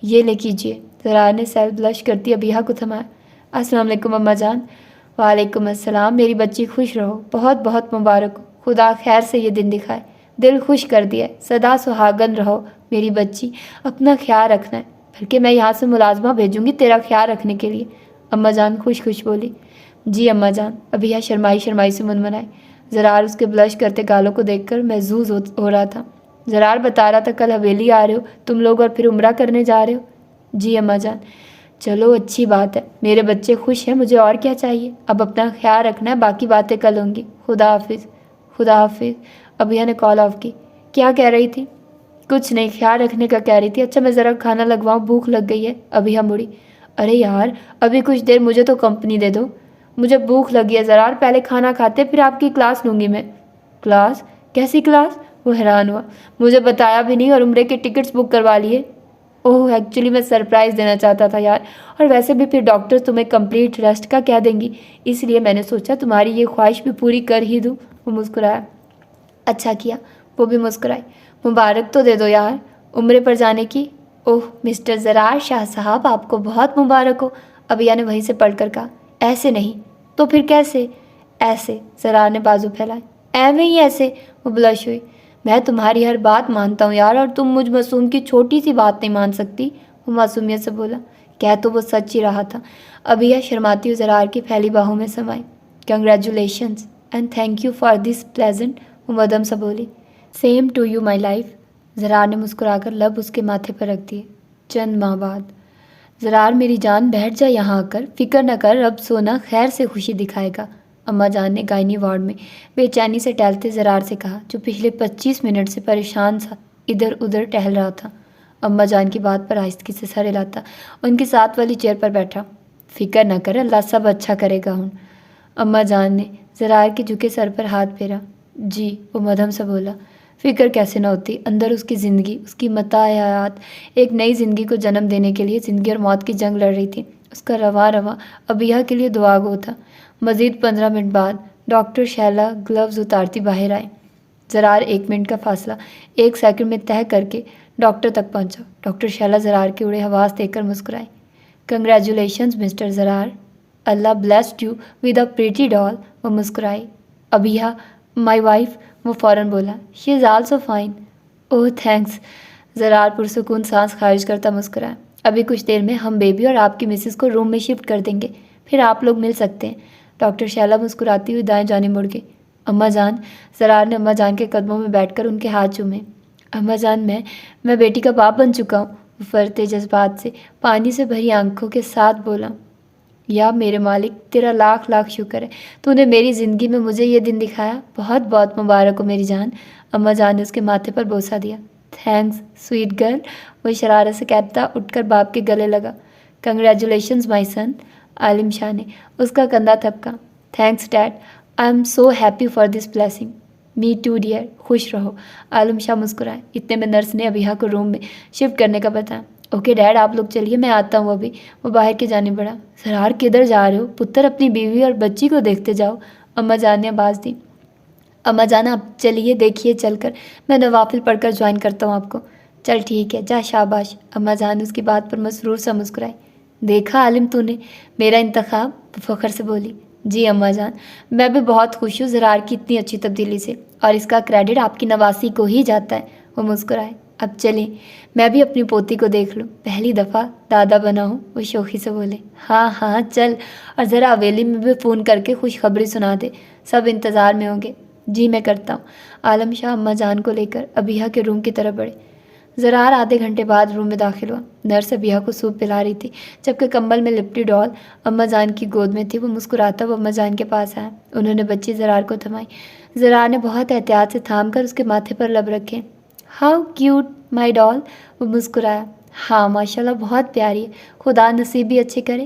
یہ لے کیجیے، زرار نے سیلف بلش کرتی ابیہ کو تھمایا۔ السلام علیکم اماں جان۔ وعلیکم السلام، میری بچی خوش رہو، بہت بہت مبارک ہو، خدا خیر سے یہ دن دکھائے، دل خوش کر دیا ہے، سدا سہاگن رہو میری بچی، اپنا خیال رکھنا ہے، بلکہ میں یہاں سے ملازمہ بھیجوں گی تیرا خیال رکھنے کے لیے، اماں جان خوش خوش بولی۔ جی اماں جان، ابیہ شرمائی شرمائی سے منمنائی۔ زرار اس کے بلش کرتے گالوں کو دیکھ کر محظوظ ہو رہا تھا۔ زرار بتا رہا تھا کل حویلی آ رہے ہو تم لوگ اور پھر عمرہ کرنے جا رہے ہو۔ جی اماں جان۔ چلو اچھی بات ہے، میرے بچے خوش ہیں، مجھے اور کیا چاہیے۔ اب اپنا خیال رکھنا ہے، باقی باتیں کل ہوں گی۔ خدا حافظ۔ خدا حافظ۔ ابھیا نے کال آف کی۔ کیا کہہ رہی تھی؟ کچھ نہیں، خیال رکھنے کا کہہ رہی تھی۔ اچھا میں ذرا کھانا لگواؤں، بھوک لگ گئی ہے۔ ابھیا مڑی۔ ارے یار ابھی کچھ دیر مجھے تو کمپنی دے دو، مجھے بھوک لگی ہے زرار، پہلے کھانا کھاتے پھر آپ کی کلاس لوں گی میں۔ کلاس؟ کیسی کلاس؟ وہ حیران ہوا۔ مجھے بتایا بھی نہیں اور عمرے کے ٹکٹس بک کروا لیے۔ اوہ ایکچولی میں سرپرائز دینا چاہتا تھا یار، اور ویسے بھی پھر ڈاکٹر تمہیں کمپلیٹ ریسٹ کا کہہ دیں گی، اس لیے میں نے سوچا تمہاری یہ خواہش بھی پوری کر ہی دوں۔ وہ مسکرایا۔ اچھا کیا۔ وہ بھی مسکرائی۔ مبارک تو دے دو یار عمرے پر جانے کی۔ اوہ مسٹر زرار شاہ صاحب آپ کو بہت مبارک ہو، ابھیا نے وہیں سے پلٹ کر کہا۔ ایسے نہیں تو پھر کیسے؟ ایسے، زرار نے بازو پھیلائے۔ ایویں ہی ایسے، وہ بلش ہوئی۔ میں تمہاری ہر بات مانتا ہوں یار، اور تم مجھ معصوم کی چھوٹی سی بات نہیں مان سکتی، وہ معصومیت سے بولا۔ کہہ تو وہ سچ ہی رہا تھا۔ ابھیا شرماتی ہوئی زرار کی پھیلی باہوں میں سمائی۔ Congratulations and thank you for this pleasant, وہ مدھم سا بولی۔ Same to you my life, Zarar نے مسکرا کر لب اس کے ماتھے پر رکھ دیے۔ چند ماہ بعد۔ زرار میری جان بیٹھ جا یہاں آ کر، فکر نہ کر، رب سونا خیر سے خوشی دکھائے گا، اماں جان نے گائنی وارڈ میں بے چینی سے ٹہلتے زرار سے کہا، جو پچھلے 25 منٹ سے پریشان سا ادھر ادھر ٹہل رہا تھا۔ اماں جان کی بات پر آہستگی سے سر ہلاتا ان کے ساتھ والی چیئر پر بیٹھا۔ فکر نہ کر، اللہ سب اچھا کرے گا ہوں۔ اماں جان نے زرار کے جھکے سر پر ہاتھ پھیرا۔ جی، وہ مدھم سا بولا۔ فکر کیسے نہ ہوتی، اندر اس کی زندگی، اس کی متاع حیات ایک نئی زندگی کو جنم دینے کے لیے زندگی اور موت کی جنگ لڑ رہی تھی۔ اس کا رواں رواں ابھیا کے لیے دعا گو تھا۔ مزید 15 منٹ بعد ڈاکٹر شیلا گلوز اتارتی باہر آئے۔ زرار 1 منٹ کا فاصلہ 1 سیکنڈ میں طے کر کے ڈاکٹر تک پہنچا۔ ڈاکٹر شیلا زرار کے اڑے حواس دیکھ کر مسکرائی۔ کنگریچولیشنز مسٹر زرار، اللہ blessed you with a pretty doll, وہ مسکرائی۔ ابھیا مائی وائف، وہ فوراً بولا۔ She is also fine. Oh thanks, Zarar پرسکون سانس خارج کرتا مسکرایا۔ ابھی کچھ دیر میں ہم بیبی اور آپ کی مسز کو روم میں شفٹ کر دیں گے، پھر آپ لوگ مل سکتے ہیں۔ ڈاکٹر شیلا مسکراتی ہوئی دائیں جانب مڑ گئی۔ اماں جان، زرار نے اماں جان کے قدموں میں بیٹھ کر ان کے ہاتھ چومے۔ اماں جان میں بیٹی کا باپ بن چکا ہوں، وہ فرتے جذبات سے پانی سے بھری آنکھوں کے ساتھ بولا۔ یا میرے مالک، تیرا لاکھ لاکھ شکر ہے، تو نے میری زندگی میں مجھے یہ دن دکھایا، بہت بہت مبارک ہو میری جان۔ اماں جان نے اس کے ماتھے پر بوسہ دیا۔ تھینکس سویٹ گرل، وہ شرارت سے کہتا اٹھ کر باپ کے گلے لگا۔ کنگریچولیشنز مائی سن، عالم شاہ نے اس کا کندھا تھپکا۔ Thanks dad, I am so happy for this blessing. Me too dear, خوش رہو، عالم شاہ مسکرائے۔ اتنے میں نرس نے ابھیا کو روم میں شفٹ کرنے کا بتایا۔ اوکے ڈیڈ، آپ لوگ چلیے، میں آتا ہوں ابھی، وہ باہر کی جانب بڑھا۔ زرار کدھر جا رہے ہو پتر؟ اپنی بیوی اور بچی کو دیکھتے جاؤ، اماں جان نے آواز دی۔ اماں جان آپ چلیے، دیکھیے چل کر، میں نوافل پڑھ کر جوائن کرتا ہوں آپ کو۔ چل ٹھیک ہے، جا شاباش، اماں جان اس کی بات پر مسرور سا مسکرائی۔ دیکھا عالم تو نے میرا انتخاب، وہ فخر سے بولی۔ جی اماں جان، میں بھی بہت خوش ہوں زرار کی اتنی اچھی تبدیلی سے، اور اس کا کریڈٹ آپ کی نواسی کو ہی جاتا ہے، وہ مسکرائے۔ اب چلیں، میں بھی اپنی پوتی کو دیکھ لوں، پہلی دفعہ دادا بنا ہوں، وہ شوخی سے بولے۔ ہاں ہاں چل، اور ذرا حویلی میں بھی فون کر کے خوشخبری سنا دے، سب انتظار میں ہوں گے۔ جی میں کرتا ہوں، عالم شاہ اماں جان کو لے کر ابھیا کے روم کی طرف بڑھے۔ زرار آدھے گھنٹے بعد روم میں داخل ہوا۔ نرس ابھیا کو سوپ پلا رہی تھی، جبکہ کمبل میں لپٹی ڈال اماں جان کی گود میں تھی۔ وہ مسکراتا وہ اماں جان کے پاس آیا۔ انہوں نے بچی زرار کو تھمائی۔ زرار نے بہت احتیاط سے تھام کر اس کے ماتھے پر لب رکھے۔ ہاؤ کیوٹ مائی ڈال، وہ مسکرایا۔ ہاں ماشاءاللہ بہت پیاری ہے، خدا نصیب بھی اچھے کرے،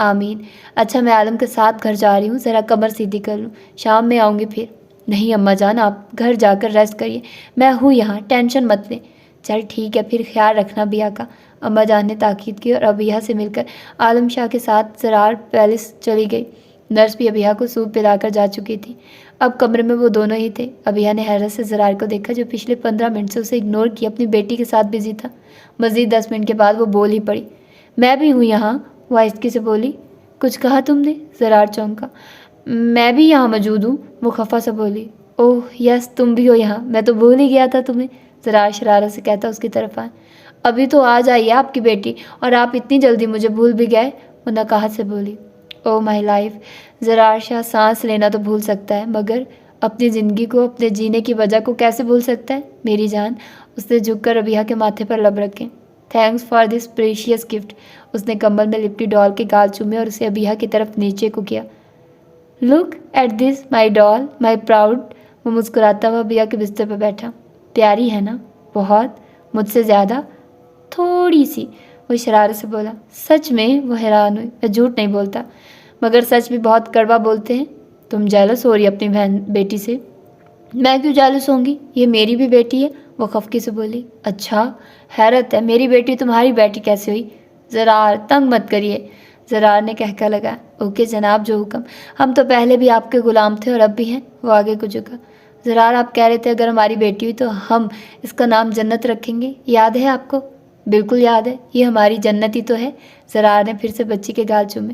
آمین۔ اچھا میں عالم کے ساتھ گھر جا رہی ہوں، ذرا کمر سیدھی کر لوں، شام میں آؤں گی پھر۔ نہیں اماں جان، آپ گھر جا کر ریسٹ کریے، میں ہوں یہاں، ٹینشن مت لیں۔ چل ٹھیک ہے، پھر خیال رکھنا ابھیا کا، اماں جان نے تاکید کی، اور ابھیا سے مل کر عالم شاہ کے ساتھ زرار پیلس چلی گئی۔ نرس بھی ابھیا کو سوپ پلا کر جا چکی تھی۔ اب کمرے میں وہ دونوں ہی تھے۔ ابھیا نے حیرت سے زرار کو دیکھا، جو پچھلے 15 منٹ سے اسے اگنور کیے اپنی بیٹی کے ساتھ بزی تھا۔ مزید 10 منٹ کے بعد وہ بول ہی پڑی۔ میں بھی ہوں یہاں، وہ آہستگی سے بولی۔ کچھ کہا تم نے؟ زرار چونکا۔ میں بھی یہاں موجود ہوں، وہ خفا سے بولی۔ اوہ یس، تم بھی ہو یہاں، میں تو بھول ہی گیا تھا تمہیں، زرار شرارت سے کہتا اس کی طرف آئے۔ ابھی تو آ جائیے آپ کی بیٹی، اور آپ اتنی جلدی مجھے بھول بھی گئے، وہ نقاہت سے بولی۔ او مائی لائف، زرار شاہ سانس لینا تو بھول سکتا ہے، مگر اپنی زندگی کو، اپنے جینے کی وجہ کو کیسے بھول سکتا ہے میری جان؟ اس نے جھک کر ابیہ کے ماتھے پر لب رکھے. Thanks for this precious gift. اس نے کمبل میں لپٹی ڈال کے گال چومے اور اسے ابیہ کی طرف نیچے کو کیا. لک ایٹ دس مائی ڈال مائی پراؤڈ. وہ مسکراتا ہوا ابیہ کے بستر پہ بیٹھا. پیاری ہے نا؟ بہت. مجھ سے زیادہ؟ تھوڑی سی. وہ شرارت سے بولا. سچ میں؟ وہ حیران ہوئی. میں جھوٹ نہیں بولتا، مگر سچ بھی بہت کڑوا بولتے ہیں. تم جیلس ہو رہی اپنی بہن بیٹی سے؟ میں کیوں جیلس ہوں گی؟ یہ میری بھی بیٹی ہے. وہ خفقی سے بولی. اچھا، حیرت ہے، میری بیٹی تمہاری بیٹی کیسے ہوئی؟ زرار تنگ مت کریے. زرار نے کہکا لگایا. اوکے جناب، جو حکم. ہم تو پہلے بھی آپ کے غلام تھے اور اب بھی ہیں. وہ آگے کو جھکا. زرار آپ کہہ رہے تھے اگر ہماری بیٹی ہوئی تو ہم اس کا نام جنت رکھیں گے، یاد ہے آپ کو؟ بالکل یاد ہے، یہ ہماری جنت ہی تو ہے. زرار نے پھر سے بچی کے گال چومے.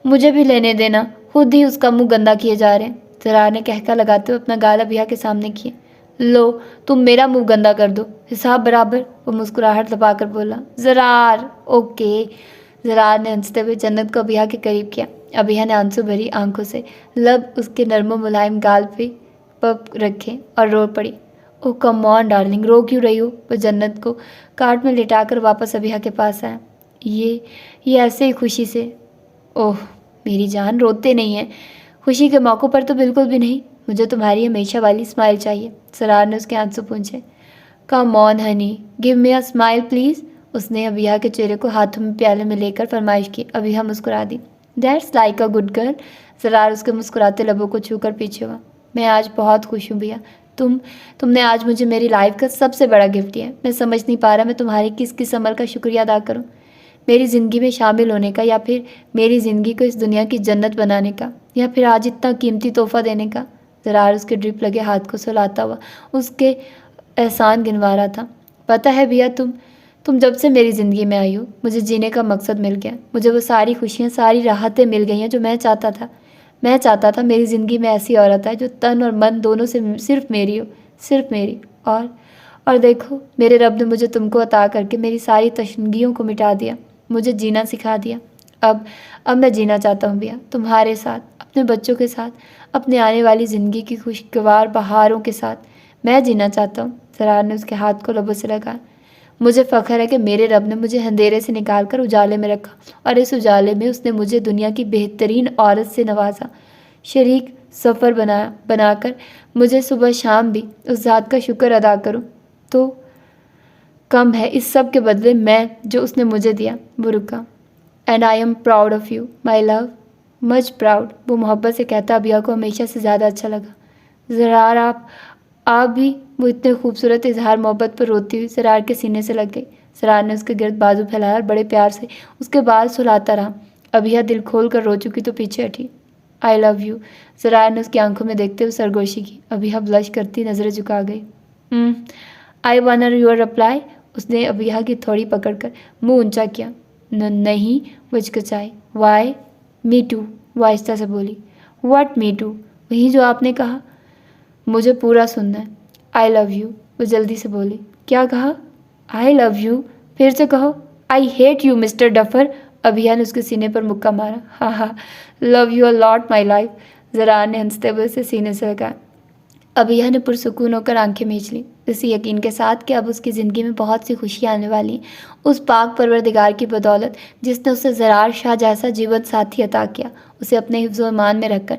مجھے بھی لینے دینا، خود ہی اس کا منہ گندا کیے جا رہے ہیں. زرار نے کہکا لگاتے ہوئے اپنا گال ابیہ کے سامنے کیے. لو تم میرا منہ گندا کر دو، حساب برابر. وہ مسکراہٹ دبا کر بولا. زرار اوکے. زرار نے ہنستے ہوئے جنت کو ابیہ کے قریب کیا. ابیہ نے آنسو بھری آنکھوں سے لب اس کے نرم و ملائم گال پہ پپ رکھے اور رو پڑی. اوہ کم آن ڈارلنگ، رو کیوں رہی ہو؟ وہ جنت کو کاٹ میں لٹا کر واپس ابیہ کے پاس آیا. یہ ایسے ہی خوشی سے. اوہ میری جان، روتے نہیں ہیں. خوشی کے موقع پر تو بالکل بھی نہیں. مجھے تمہاری ہمیشہ والی اسمائل چاہیے. زرار نے اس کے آنسو پونچھے. Come on honey, give me a smile please. اس نے ابیہ کے چہرے کو ہاتھوں میں پیالے میں لے کر فرمائش کی. ابیہ مسکرا دی. That's like a good girl. Zarar اس کے مسکراتے لبوں کو چھو کر پیچھے ہوا. میں آج بہت خوش ہوں بیا. تم نے آج مجھے میری لائف کا سب سے بڑا گفٹ دیا ہے. میں سمجھ نہیں پا رہا میں تمہاری کس عمل کا شکریہ ادا کروں. میری زندگی میں شامل ہونے کا، یا پھر میری زندگی کو اس دنیا کی جنت بنانے کا، یا پھر آج اتنا قیمتی تحفہ دینے کا. زرار اس کے ڈرپ لگے ہاتھ کو سلاتا ہوا اس کے احسان گنوا رہا تھا. پتہ ہے بیا، تم جب سے میری زندگی میں آئی ہو مجھے جینے کا مقصد مل گیا. مجھے وہ ساری خوشیاں، ساری راحتیں مل گئی ہیں جو میں چاہتا تھا. میں چاہتا تھا میری زندگی میں ایسی عورت ہے جو تن اور من دونوں سے صرف میری ہو، صرف میری. اور دیکھو میرے رب نے مجھے تم کو عطا کر کے میری ساری تشنگیوں کو مٹا دیا، مجھے جینا سکھا دیا. اب میں جینا چاہتا ہوں بیا، تمہارے ساتھ، اپنے بچوں کے ساتھ، اپنے آنے والی زندگی کی خوشگوار بہاروں کے ساتھ. میں جینا چاہتا ہوں. زرار نے اس کے ہاتھ کو لبوں سے لگایا. مجھے فخر ہے کہ میرے رب نے مجھے اندھیرے سے نکال کر اجالے میں رکھا، اور اس اجالے میں اس نے مجھے دنیا کی بہترین عورت سے نوازا، شریک سفر بنا کر. مجھے صبح شام بھی اس ذات کا شکر ادا کروں تو کم ہے اس سب کے بدلے میں جو اس نے مجھے دیا. وہ رکا. And I am proud of you my love, much proud. وہ محبت سے کہتا ابیہ کو ہمیشہ سے زیادہ اچھا لگا. زرار آپ بھی. وہ اتنے خوبصورت اظہار محبت پر روتی ہوئی زرار کے سینے سے لگ گئی. زرار نے اس کے گرد بازو پھیلایا اور بڑے پیار سے اس کے بال سلاتا رہا. ابیہ دل کھول کر رو چکی تو پیچھے ہٹی. آئی لو یو. زرار نے اس کی آنکھوں میں دیکھتے ہوئے سرگوشی کی. ابیہ بلش کرتی نظریں جھکا گئی. آئی وانر یور رپلائی. اس نے ابیہ کی تھوڑی پکڑ کر منہ اونچا کیا. نہیں. وہ ہچکچائی. وائی؟ Me to. وہ آہستہ سے بولی. What me too? وہی جو آپ نے کہا. مجھے پورا سننا ہے. I love you. وہ جلدی سے بولی. کیا کہا؟ I love you. پھر سے کہو. I hate you mister duffer. Abiha نے اس کے سینے پر مکہ مارا. ہاں ہاں، love you a lot my life. Zarar نے ہنستے ہوئے اسے سینے سے لگایا. ابیہ نے پرسکون ہو کر آنکھیں میچ لیں، اسی یقین کے ساتھ کہ اب اس کی زندگی میں بہت سی خوشیاں آنے والی ہیں، اس پاک پروردگار کی بدولت جس نے اسے زرار شاہ جیسا جیون ساتھی عطا کیا، اسے اپنے حفظ و ایمان میں رکھ کر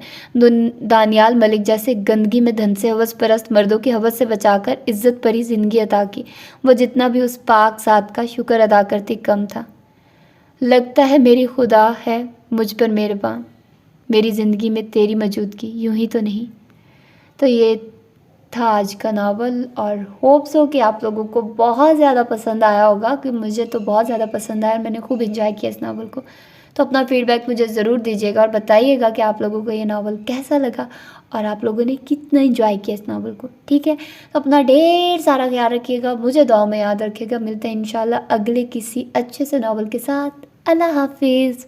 دانیال ملک جیسے گندگی میں دھن سے ہوس پرست مردوں کی ہوس سے بچا کر عزت بھری زندگی عطا کی. وہ جتنا بھی اس پاک ذات کا شکر ادا کرتی کم تھا. لگتا ہے میری خدا ہے مجھ پر مہربان، میری زندگی میں تیری موجودگی یوں ہی تو نہیں. تو یہ تھا آج کا ناول، اور ہوپ سو کہ آپ لوگوں کو بہت زیادہ پسند آیا ہوگا، کہ مجھے تو بہت زیادہ پسند آیا اور میں نے خوب انجوائے کیا اس ناول کو. تو اپنا فیڈ بیک مجھے ضرور دیجیے گا اور بتائیے گا کہ آپ لوگوں کو یہ ناول کیسا لگا اور آپ لوگوں نے کتنا انجوائے کیا اس ناول کو. ٹھیک ہے، تو اپنا ڈھیر سارا خیال رکھیے گا، مجھے دعاؤں میں یاد رکھیے گا. ملتے ہیں انشاءاللہ اگلے کسی اچھے سے ناول کے ساتھ. اللہ حافظ.